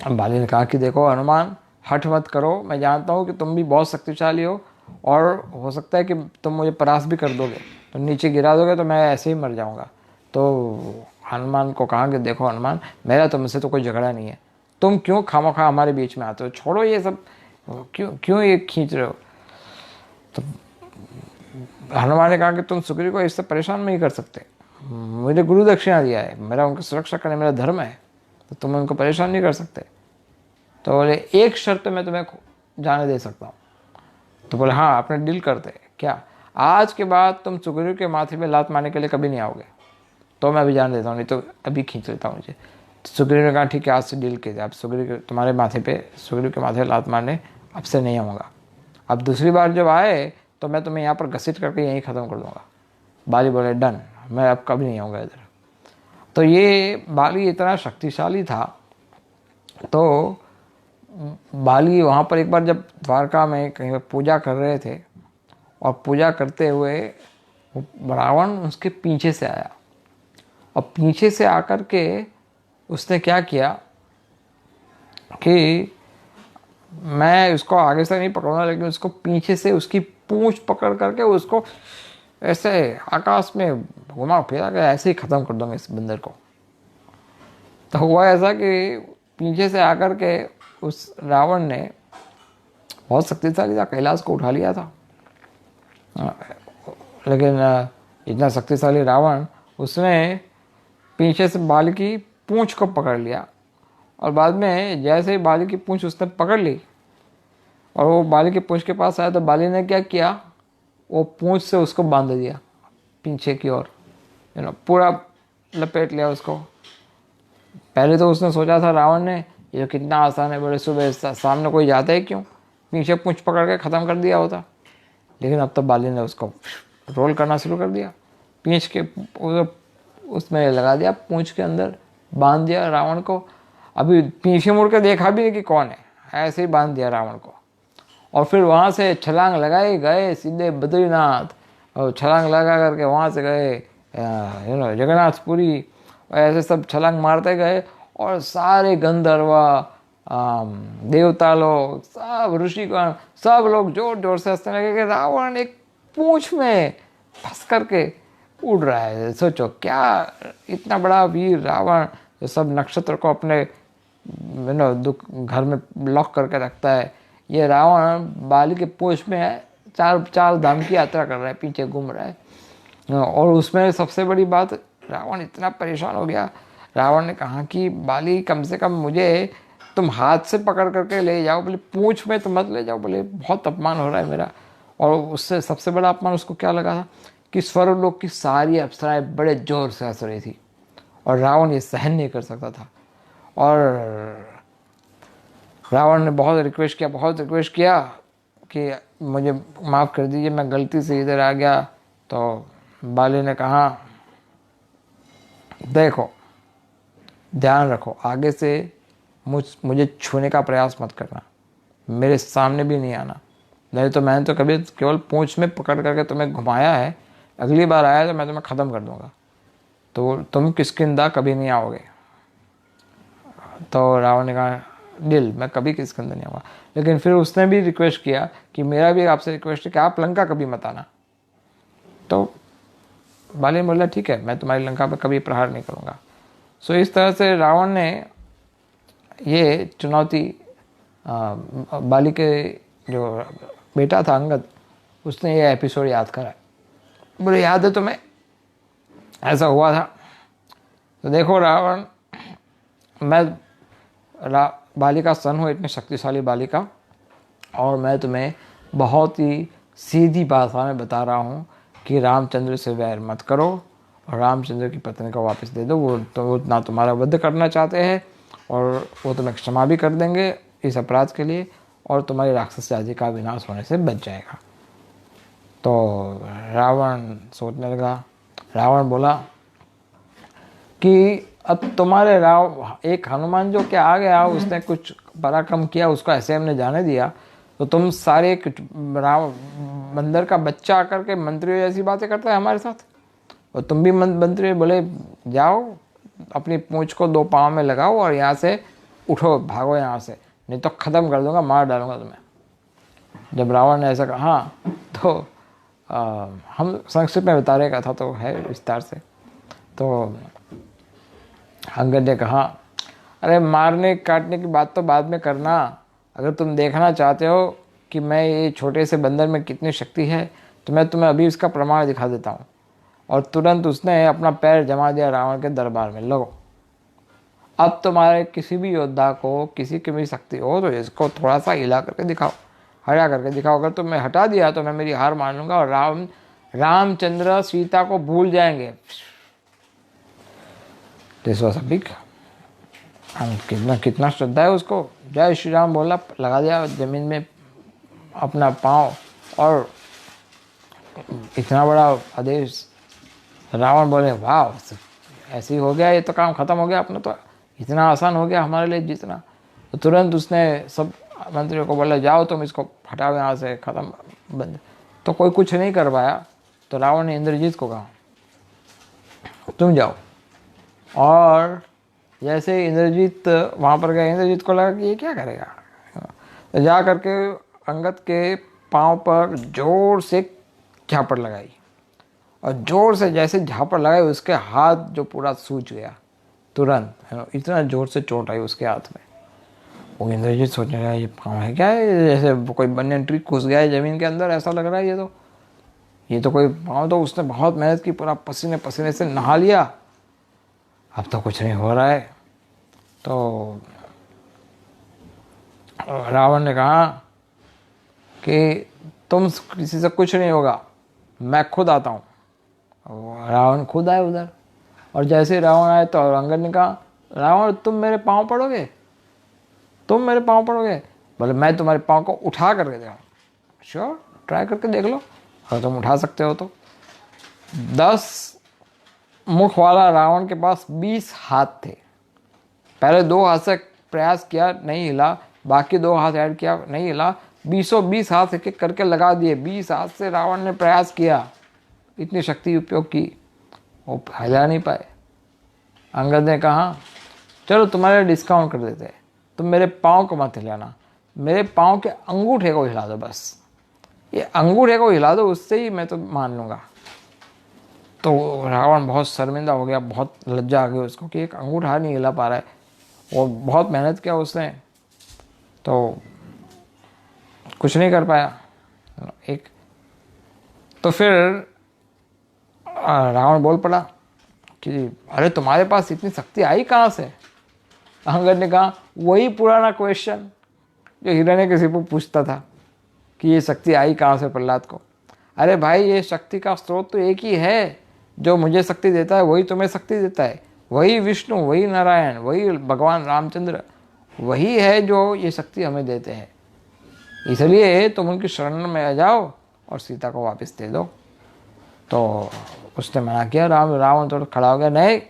बाली ने कहा कि देखो हनुमान, हठ मत करो, मैं जानता हूँ कि तुम भी बहुत शक्तिशाली हो और हो सकता है कि तुम मुझे परास्त भी कर दोगे, तो नीचे गिरा दोगे तो मैं ऐसे ही मर जाऊँगा। तो हनुमान को कहा कि देखो हनुमान, मेरा तुमसे तो कोई झगड़ा नहीं है, तुम क्यों खामोखा हमारे बीच में आते हो, छोड़ो ये सब, क्यों ये खींच रहे हो। तो हनुमान ने कहा कि तुम सुग्रीव को इससे परेशान नहीं कर सकते, मुझे गुरु दक्षिणा दिया है, मेरा उनकी सुरक्षा करना मेरा धर्म है, तो तुम उनको परेशान नहीं कर सकते। तो बोले एक शर्त मैं तुम्हें जाने दे सकता हूँ। तो बोले हाँ, अपने डील करते हैं क्या, आज के बाद तुम सुग्रीव के माथे में लात मारने के लिए कभी नहीं आओगे तो मैं अभी जान देता हूँ, नहीं तो अभी खींच लेता हूँ मुझे। तो सुग्रीव ने कहा ठीक है, आज से डील कीजिए, अब सुग्रीव तुम्हारे माथे पे, सुग्रीव के माथे लात मारने अब से नहीं आऊँगा, अब दूसरी बार जब आए तो मैं तुम्हें यहाँ पर घसीट करके यहीं ख़त्म कर दूँगा। बाली बोले डन, मैं अब कभी नहीं आऊँगा इधर। तो ये बाली इतना शक्तिशाली था। तो बाली वहाँ पर एक बार जब द्वारका में कहीं पर पूजा कर रहे थे और पूजा करते हुए रावण उसके पीछे से आया, और पीछे से आकर के उसने क्या किया कि मैं उसको आगे से नहीं पकड़ूंगा, लेकिन उसको पीछे से उसकी पूंछ पकड़ करके उसको ऐसे आकाश में घुमा फिरा के ऐसे ही ख़त्म कर दूंगा इस बंदर को। तो हुआ ऐसा कि पीछे से आकर के उस रावण ने, बहुत शक्तिशाली था, कैलाश को उठा लिया था, लेकिन इतना शक्तिशाली रावण, उसने पीछे से बाली की पूंछ को पकड़ लिया, और बाद में जैसे ही बाली की पूंछ उसने पकड़ ली और वो बाली की पूंछ के पास आया, तो बाली ने क्या किया, वो पूंछ से उसको बांध दिया पीछे की ओर, पूरा लपेट लिया उसको। पहले तो उसने सोचा था रावण ने, ये कितना आसान है, बड़े सुबह सामने कोई जाता है क्यों, पीछे पूंछ पकड़ के ख़त्म कर दिया होता। लेकिन अब तो बाली ने उसको रोल करना शुरू कर दिया, पीछ के उसमें लगा दिया, पूंछ के अंदर बांध दिया रावण को। अभी पीछे मुड़ के देखा भी नहीं कि कौन है, ऐसे ही बांध दिया रावण को। और फिर वहाँ से छलांग लगाए गए सीधे बद्रीनाथ, और छलांग लगा करके वहाँ से गए जगन्नाथपुरी, ऐसे सब छलांग मारते गए। और सारे गंधर्व, देवता लोग, सब ऋषिगण, सब लोग जोर जोर से हंसने लगे कि रावण एक पूंछ में फंस करके उड़ रहा है। सोचो क्या इतना बड़ा वीर रावण, जो सब नक्षत्र को अपने घर में लॉक करके रखता है, ये रावण बाली के पूंछ में है, चार धाम की यात्रा कर रहा है, पीछे घूम रहा है। और उसमें सबसे बड़ी बात, रावण इतना परेशान हो गया। रावण ने कहा कि बाली कम से कम मुझे तुम हाथ से पकड़ करके ले जाओ, बोले पूंछ में तो मत ले जाओ, बोले बहुत अपमान हो रहा है मेरा। और उससे सबसे बड़ा अपमान उसको क्या लगा था कि स्वर्गलोक की सारी अप्सराएं बड़े जोर से हंस रही थी और रावण ये सहन नहीं कर सकता था। और रावण ने बहुत रिक्वेस्ट किया कि मुझे माफ़ कर दीजिए, मैं गलती से इधर आ गया। तो बाली ने कहा देखो ध्यान रखो, आगे से मुझे छूने का प्रयास मत करना, मेरे सामने भी नहीं आना, नहीं तो मैंने तो कभी केवल पूंछ में पकड़ करके तुम्हें घुमाया है, अगली बार आया तो मैं तुम्हें ख़त्म कर दूंगा, तो तुम किष्किंधा कभी नहीं आओगे। तो रावण ने कहा डील, मैं कभी किसके अंदर नहीं आऊँगा। लेकिन फिर उसने भी रिक्वेस्ट किया कि मेरा भी आपसे रिक्वेस्ट है कि आप लंका कभी मत आना। तो बाली ने बोला ठीक है, मैं तुम्हारी लंका पर कभी प्रहार नहीं करूँगा। सो इस तरह से रावण ने ये चुनौती बाली के जो बेटा था अंगद, उसने ये एपिसोड याद करा। बोले याद है तुम्हें, ऐसा हुआ था। तो देखो रावण, मैं बाली का सन हूँ, इतने शक्तिशाली बाली का, और मैं तुम्हें बहुत ही सीधी भाषा में बता रहा हूँ कि रामचंद्र से वैर मत करो और रामचंद्र की पत्नी को वापस दे दो। वो ना तुम्हारा वध करना चाहते हैं और वो तुम्हें क्षमा भी कर देंगे इस अपराध के लिए, और तुम्हारी राक्षस जाति का विनाश होने से बच जाएगा। तो रावण सोचने लगा। रावण बोला कि अब तुम्हारे एक हनुमान जो क्या आ गया, उसने कुछ पराक्रम किया, उसको ऐसे हमने जाने दिया, तो तुम सारे बंदर का बच्चा आकर के मंत्रियों जैसी बातें करता है हमारे साथ। और तुम भी मंत्री बोले जाओ अपनी पूंछ को 2 पाँव में लगाओ और यहाँ से उठो, भागो यहाँ से, नहीं तो ख़त्म कर दूंगा, मार डालूंगा तुम्हें। जब रावण ने ऐसा कहा तो हम संक्षिप्त में बता रहे का था, तो है विस्तार से। तो अंगद ने कहा अरे मारने काटने की बात तो बाद में करना, अगर तुम देखना चाहते हो कि मैं ये छोटे से बंदर में कितनी शक्ति है तो मैं तुम्हें अभी इसका प्रमाण दिखा देता हूँ। और तुरंत उसने अपना पैर जमा दिया रावण के दरबार में। लो, अब तुम्हारे किसी भी योद्धा को किसी की भी शक्ति हो तो इसको थोड़ा सा हिला करके दिखाओ, हटा करके दिखाओ। अगर तुमने हटा दिया तो मैं मेरी हार मान लूंगा और रामचंद्र सीता को भूल जाएंगे। दिस वॉज अ बिग, कितना श्रद्धा है उसको। जय श्री राम बोला, लगा दिया जमीन में अपना पाँव, और इतना बड़ा आदेश। रावण बोले वाह, ऐसे ही हो गया, ये तो काम खत्म हो गया अपना, तो इतना आसान हो गया हमारे लिए जीतना। तो तुरंत उसने सब मंत्रियों को बोला जाओ तुम इसको हटाओ यहाँ से, ख़त्म, बंद। तो कोई कुछ नहीं कर पाया। तो रावण ने इंद्रजीत को कहा तुम जाओ। और जैसे इंद्रजीत वहाँ पर गया, इंद्रजीत को लगा कि ये क्या करेगा। तो जा करके अंगद के पाँव पर जोर से झापड़ लगाई, और जोर से जैसे झापड़ लगाई उसके हाथ जो पूरा सूज गया तुरंत। इतना जोर से चोट आई उसके हाथ में। वो इंद्रजीत सोचने लगा ये पाँव है क्या है, जैसे कोई बनियन ट्री घुस गया है ज़मीन के अंदर, ऐसा लग रहा है ये तो कोई पाँव। तो उसने बहुत मेहनत की, पूरा पसीने पसीने से नहा लिया, अब तो कुछ नहीं हो रहा है। तो रावण ने कहा कि तुम किसी से कुछ नहीं होगा, मैं खुद आता हूँ। रावण खुद आए उधर, और जैसे रावण आए तो अंगद ने कहा रावण तुम मेरे पाँव पड़ोगे, तुम मेरे पाँव पड़ोगे। बोले मैं तुम्हारे पाँव को उठा करके देखा। श्योर, ट्राई करके देख लो, अगर तुम उठा सकते हो तो। 10 मुख वाला रावण के पास 20 हाथ थे। पहले 2 हाथ से प्रयास किया, नहीं हिला, बाकी 2 हाथ ऐड किया, नहीं हिला, 20 हाथ एक एक करके लगा दिए। 20 हाथ से रावण ने प्रयास किया, इतनी शक्ति उपयोग की, वो हिला नहीं पाए। अंगद ने कहा चलो तुम्हारे डिस्काउंट कर देते हैं, तुम मेरे पाँव को मत हिलाना, मेरे पाँव के अंगूठे को हिला दो, बस ये अंगूठे को हिला दो, उससे ही मैं तो मान लूँगा। तो रावण बहुत शर्मिंदा हो गया, बहुत लज्जा आ गई उसको कि एक अंगूठा नहीं हिला पा रहा है। और बहुत मेहनत किया उसने, तो कुछ नहीं कर पाया एक। तो फिर रावण बोल पड़ा कि अरे तुम्हारे पास इतनी शक्ति आई कहाँ से। अंगद ने कहा वही पुराना क्वेश्चन जो हिरण्यकशिपु पूछता था कि ये शक्ति आई कहाँ से प्रहलाद को। अरे भाई, ये शक्ति का स्रोत तो एक ही है, जो मुझे शक्ति देता है वही तुम्हें शक्ति देता है, वही विष्णु, वही नारायण, वही भगवान रामचंद्र, वही है जो ये शक्ति हमें देते हैं। इसलिए तुम उनकी शरण में आ जाओ और सीता को वापस दे दो। तो उसने मना किया। रावण तो खड़ा हो गया, नहीं,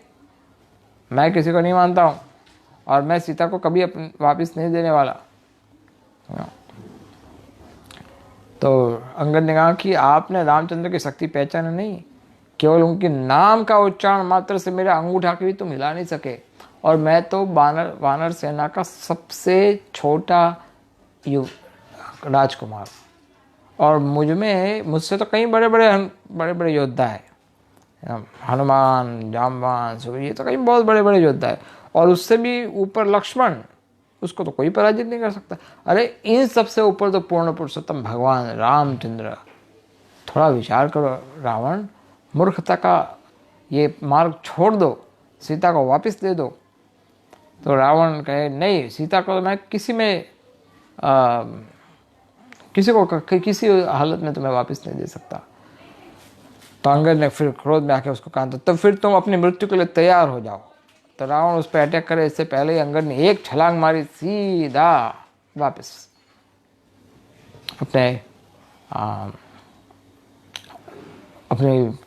मैं किसी को नहीं मानता हूँ और मैं सीता को कभी वापस नहीं देने वाला। तो अंगद ने कहा कि आपने रामचंद्र की शक्ति पहचाना नहीं, केवल उनके नाम का उच्चारण मात्र से मेरा अंगूठा भी तुम हिला नहीं सके, और मैं तो वानर सेना का सबसे छोटा राजकुमार, और मुझसे तो कई बड़े बड़े योद्धा है, हनुमान, जामवान, सुग्रीव, ये तो कई बहुत बड़े बड़े योद्धा है, और उससे भी ऊपर लक्ष्मण, उसको तो कोई पराजित नहीं कर सकता। अरे इन सबसे ऊपर तो पूर्ण पुरुषोत्तम भगवान रामचंद्र। थोड़ा विचार करो रावण, मूर्खता का ये मार्ग छोड़ दो, सीता को वापस दे दो। तो रावण कहे नहीं, सीता को तो मैं किसी हालत में तुम्हें वापस नहीं दे सकता। तो अंगद ने फिर क्रोध में आके उसको कहा तो फिर तुम अपनी मृत्यु के लिए तैयार हो जाओ। तो रावण उस पर अटैक करे इससे पहले ही अंगद ने एक छलांग मारी, सीधा वापस अपने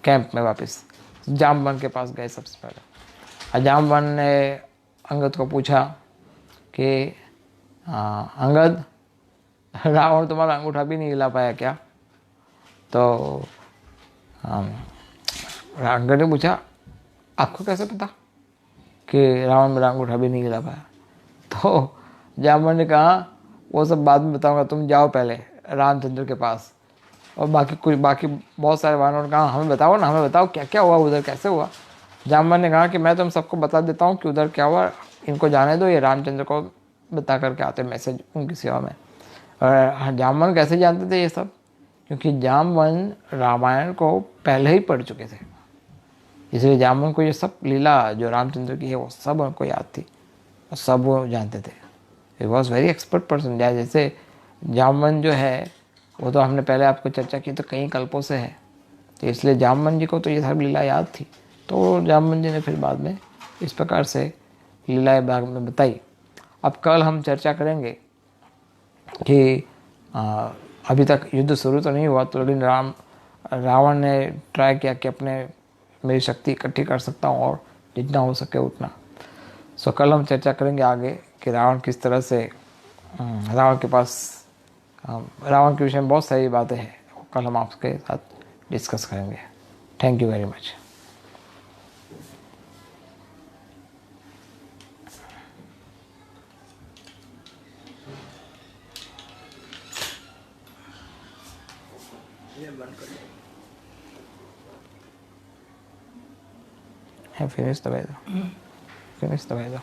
कैंप में वापस जामवन के पास गए सबसे पहले। जामवन ने अंगद को पूछा कि अंगद, रावण तुम्हारा अंगूठा भी नहीं हिला पाया क्या? तो अंगद ने पूछा आपको कैसे पता कि रावण मेरा अंगूठा भी नहीं हिला पाया? तो जामवन ने कहा वो सब बाद में बताऊंगा, तुम जाओ पहले रामचंद्र के पास। और बाकी बहुत सारे वानरों ने कहा हमें बताओ ना, हमें बताओ क्या क्या हुआ उधर, कैसे हुआ। जामवन ने कहा कि मैं तुम सबको बता देता हूँ कि उधर क्या हुआ, इनको जाने दो, ये रामचंद्र को बता करके आते मैसेज उनकी सेवा में। और जामवन कैसे जानते थे ये सब? क्योंकि जामवन रामायण को पहले ही पढ़ चुके थे, इसलिए जामवन को ये सब लीला जो रामचंद्र की है वो सब उनको याद थी और सब वो जानते थे। He was very expert person. जैसे जामवन जो है वो तो हमने पहले आपको चर्चा की तो कई कल्पों से है, तो इसलिए जामवन जी को तो ये सब लीला याद थी। तो जामवन जी ने फिर बाद में इस प्रकार से लीलाएं बाग में बताई। अब कल हम चर्चा करेंगे कि अभी तक युद्ध शुरू तो नहीं हुआ, तो लेकिन रावण ने ट्राई किया कि मेरी शक्ति इकट्ठी कर सकता हूँ और जितना हो सके उतना। सो कल हम चर्चा करेंगे आगे कि रावण किस तरह से रावण के विषय में बहुत सारी बातें हैं, कल हम आपके साथ डिस्कस करेंगे। Thank you very much. Finish the weather. Finish the weather.